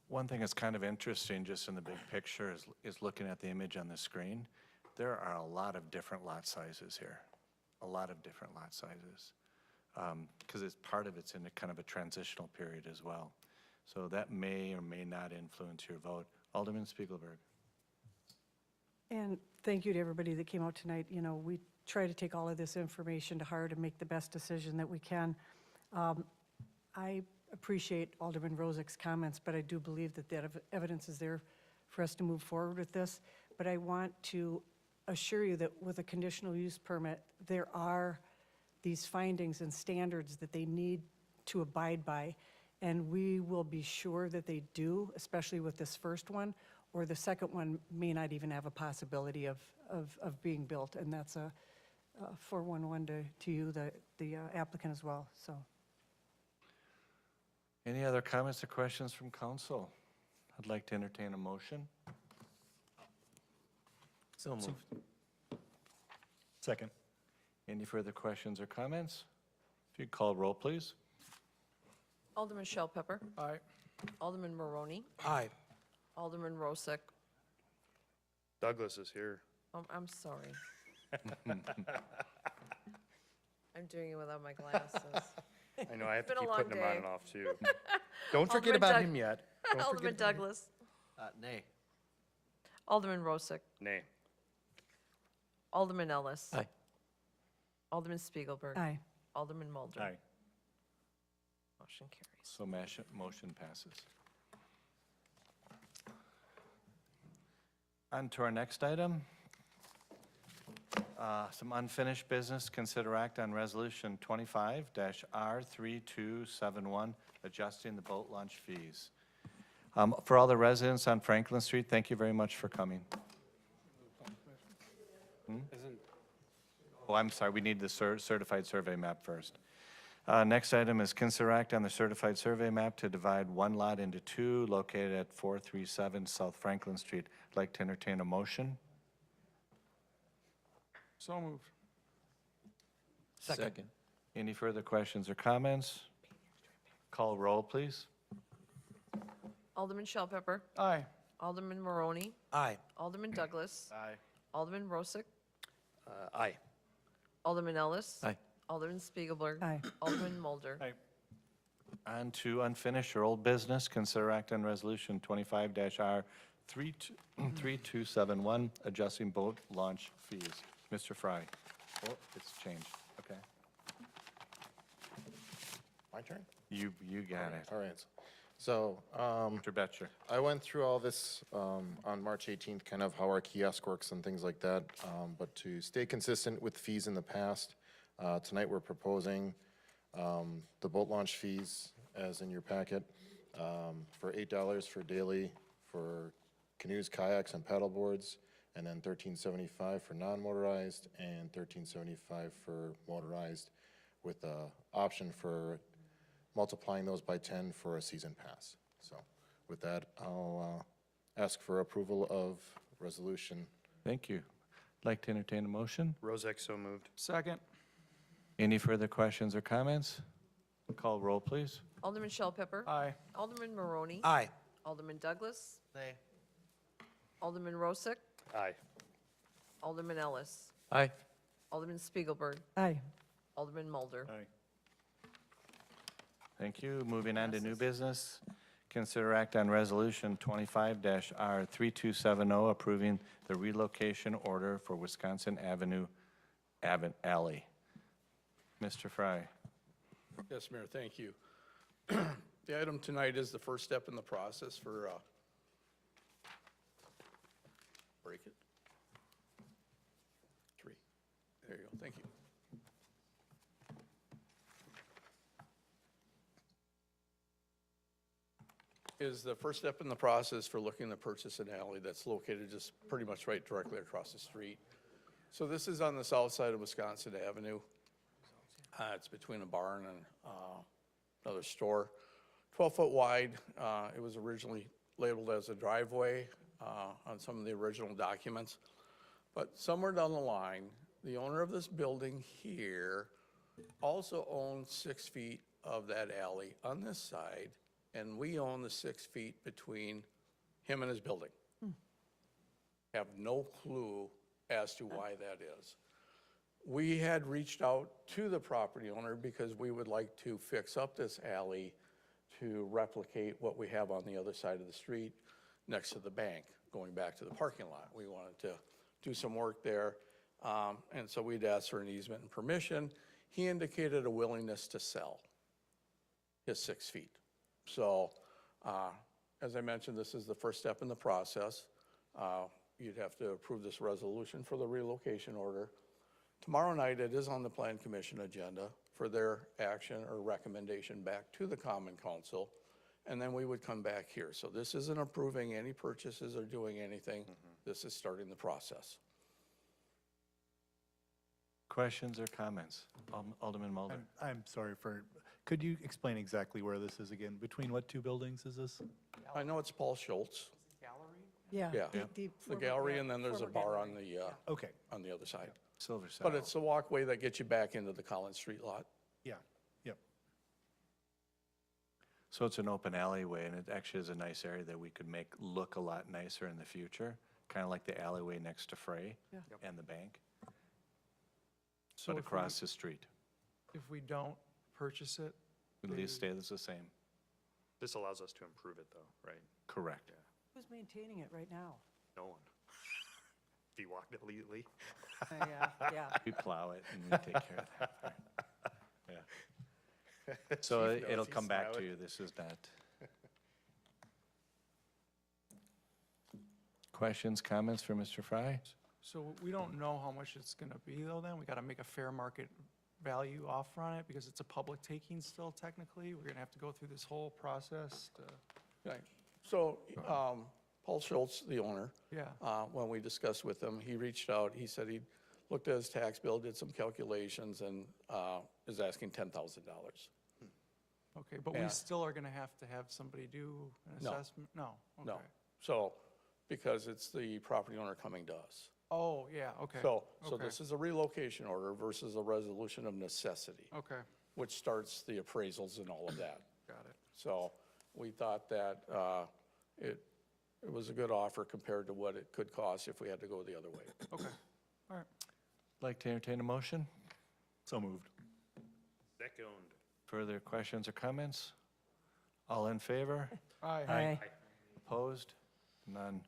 One thing that's kind of interesting, just in the big picture, is looking at the image on the screen. There are a lot of different lot sizes here, a lot of different lot sizes, because part of it's in a kind of a transitional period as well. So that may or may not influence your vote. Alderman Spiegelberg. And thank you to everybody that came out tonight. We try to take all of this information to heart and make the best decision that we can. I appreciate Alderman Rozik's comments, but I do believe that that evidence is there for us to move forward with this. But I want to assure you that with a conditional use permit, there are these findings and standards that they need to abide by, and we will be sure that they do, especially with this first one, or the second one may not even have a possibility of being built, and that's a 411 to you, the applicant as well, so. Any other comments or questions from council? I'd like to entertain a motion. So moved. Second. Any further questions or comments? If you'd call roll, please. Alderman Shellpepper. Aye. Alderman Maroney. Aye. Alderman Rosick. Douglas is here. I'm sorry. I'm doing it without my glasses. I know, I have to It's been keep a long putting them on day. and off, too. Don't forget Alderman about Doug- him yet. Don't forget Alderman about him. Douglas. Nay. Alderman Rosick. Nay. Alderman Ellis. Aye. Alderman Spiegelberg. Aye. Alderman Mulder. Aye. Motion carries. So motion passes. On to our next item. Some unfinished business. Consider act on Resolution 25-R3271, adjusting the boat launch fees. For all the residents on Franklin Street, thank you very much for coming. Oh, I'm sorry, we need the certified survey map first. Next item is consider act on the certified survey map to divide one lot into two located at 437 South Franklin Street. I'd like to entertain a motion. So moved. Second. Any further questions or comments? Call roll, please. Alderman Shellpepper. Aye. Alderman Maroney. Aye. Alderman Douglas. Aye. Alderman Rosick. Aye. Alderman Ellis. Aye. Alderman Spiegelberg. Aye. Alderman Mulder. Aye. On to unfinished or old business, consider act on resolution 25-R3271, adjusting boat launch fees. Mr. Fry. Oh, it's changed. Okay. My turn? You got it. All right. So, Mr. Betcher. I went through all this on March 18th, kind of how our kiosk works and things like that. But to stay consistent with fees in the past, tonight we're proposing the boat launch fees as in your packet for $8 for daily for canoes, kayaks, and paddle boards, and then $13.75 for non-motorized and $13.75 for motorized, with the option for multiplying those by 10 for a season pass. So with that, I'll ask for approval of resolution. Thank you. Like to entertain a motion? Rozak, so moved. Second. Any further questions or comments? Call roll, please. Alderman Shell Pepper. Aye. Alderman Maroney. Aye. Alderman Douglas. Nay. Alderman Rosick. Aye. Alderman Ellis. Aye. Alderman Spiegelberg. Aye. Alderman Mulder. Thank you. Moving on to new business. Consider act on resolution 25-R3270, approving the relocation order for Wisconsin Avenue Alley. Mr. Fry. Yes, Mayor, thank you. The item tonight is the first step in the process for, break it? 3. There you go, thank you. Is the first step in the process for looking to purchase an alley that's located just pretty much right directly across the street. So this is on the south side of Wisconsin Avenue. It's between a barn and another store. 12-foot wide. It was originally labeled as a driveway on some of the original documents. But somewhere down the line, the owner of this building here also owns 6 feet of that alley on this side, and we own the 6 feet between him and his building. Have no clue as to why that is. We had reached out to the property owner because we would like to fix up this alley to replicate what we have on the other side of the street next to the bank, going back to the parking lot. We wanted to do some work there, and so we'd asked for an easement and permission. He indicated a willingness to sell his 6 feet. So, as I mentioned, this is the first step in the process. You'd have to approve this resolution for the relocation order. Tomorrow night, it is on the Plan Commission agenda for their action or recommendation back to the Common Council, and then we would come back here. So this isn't approving any purchases or doing anything. This is starting the process. Questions or comments? Alderman Mulder. I'm sorry could you explain exactly where this is again? Between what 2 buildings is this? I know it's Paul Schultz. Yeah. Yeah, the the former gallery, and then there's a former bar gallery. on the, Okay, on the other side. Silver Saddle. But it's the walkway that gets you back into the Collins Street lot. yeah, yep. So it's an open alleyway, and it actually is a nice area that we could make look a lot nicer in the future, kind of like the alleyway next to Frey Yeah. and the bank, So but if we- across the street. If we don't purchase it, At least stay the same. This allows us to improve it, though, right? Correct. Who's maintaining it right now? No one. If you walked illegally. Yeah. We plow it and we take care of that part. Yeah. So Chief knows, it'll he's come back to smiling. you. This is not. Questions, comments for Mr. Fry? so we don't know how much it's gonna be though then? We gotta make a fair market value offer on it because it's a public taking still technically? We're gonna have to go through this whole process to, Okay, so, Paul Schultz, the owner. Yeah. When we discussed with him, he reached out, he said he looked at his tax bill, did some calculations, and, is asking $10,000. okay, but we Yeah. still are gonna have to have somebody do an No. assessment? No. No, Okay. so, because it's the property owner coming to us. Oh, yeah, okay. So Okay. this is a relocation order versus a resolution of necessity, Okay, which starts the appraisals and all of that. got it. So we thought that it was a good offer compared to what it could cost if we had to go the other way. Okay, all right. Like to entertain a motion? So moved. Second. Further questions or comments? All in favor? Aye. Aye. Opposed? None.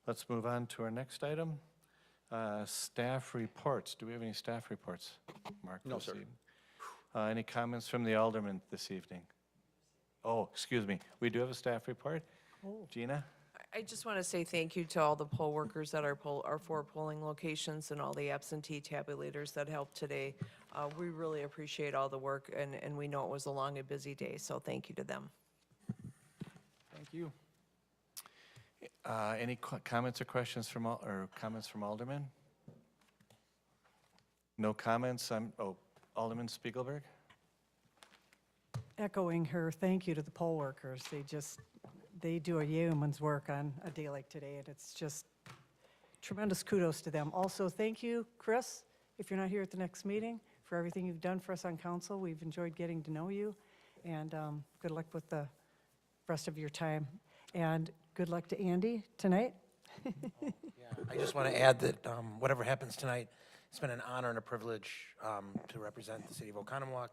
Let's move on to our next item. Staff reports. Do we have any staff reports, Mark? No, this sir. evening? Any comments from the aldermen this evening? Oh, excuse me. We do have a staff report. Gina? I just want to say thank you to all the poll workers at our 4 polling locations and all the absentee tabulators that helped today. We really appreciate all the work, and we know it was a long and busy day, so thank you to them. Thank you. Any comments or questions from, comments from aldermen? No comments? Alderman Spiegelberg? Echoing her thank you to the poll workers. They do a yeoman's work on a day like today, and it's just tremendous kudos to them. Also, thank you, Chris, if you're not here at the next meeting, for everything you've done for us on council. We've enjoyed getting to know you, and good luck with the rest of your time. And good luck to Andy tonight. I just want to add that whatever happens tonight, it's been an honor and a privilege to represent the city of Oconomowoc.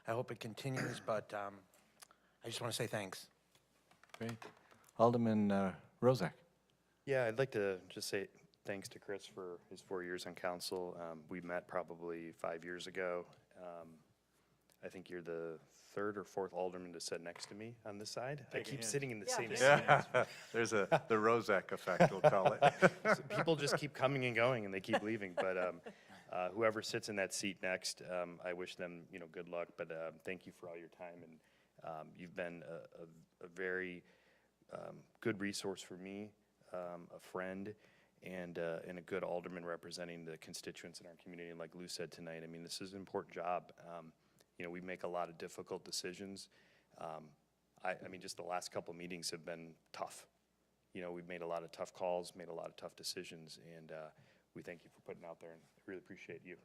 I hope it continues, but I just want to say thanks. Great. Alderman Rozak? Yeah, I'd like to just say thanks to Chris for his 4 years on council. We met probably 5 years ago. I think you're the third or fourth alderman to sit next to me on this side. I keep sitting in the same seat. Yeah. There's the Rozak effect, we'll call it. So people just keep coming and going, and they keep leaving. But whoever sits in that seat next, I wish them, good luck. But thank you for all your time, and you've been a very good resource for me, a friend, and a good alderman representing the constituents in our community. And like Lou said tonight, I mean, this is an important job. We make a lot of difficult decisions. I mean, just the last couple meetings have been tough. We've made a lot of tough calls, made a lot of tough decisions, and we thank you for putting out there, and I really appreciate you.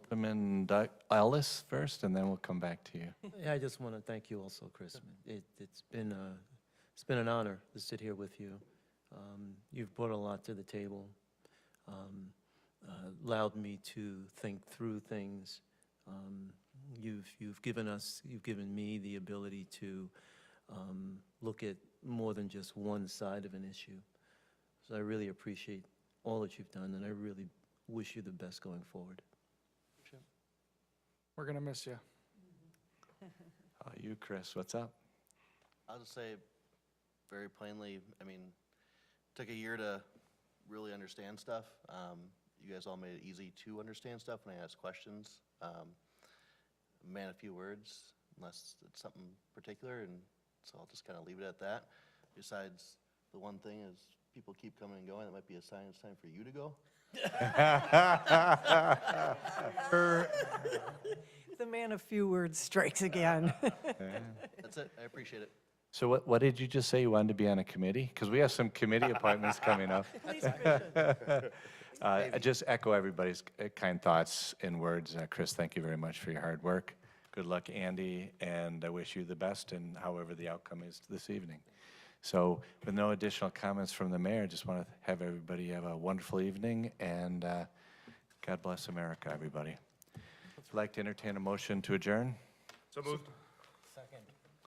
Alderman Ellis first, and then we'll come back to you. Yeah, I just want to thank you also, Chris. It's been an honor to sit here with you. You've brought a lot to the table, allowed me to think through things. You've given me the ability to look at more than just one side of an issue. So I really appreciate all that you've done, and I really wish you the best going forward. We're going to miss you. You, Chris, what's up? I'll just say very plainly, I mean, it took a year to really understand stuff. You guys all made it easy to understand stuff when I asked questions. Man, a few words, unless it's something particular, and so I'll just kind of leave it at that. Besides, the one thing is people keep coming and going. That might be a sign it's time for you to go. The man of few words strikes again. That's it. I appreciate it. So what did you just say? You wanted to be on a committee? Because we have some committee appointments coming up. I just echo everybody's kind thoughts in words. Chris, thank you very much for your hard work. Good luck, Andy, and I wish you the best in however the outcome is this evening. So with no additional comments from the mayor, just want to have everybody have a wonderful evening, and God bless America, everybody. I'd like to entertain a motion to adjourn. So moved.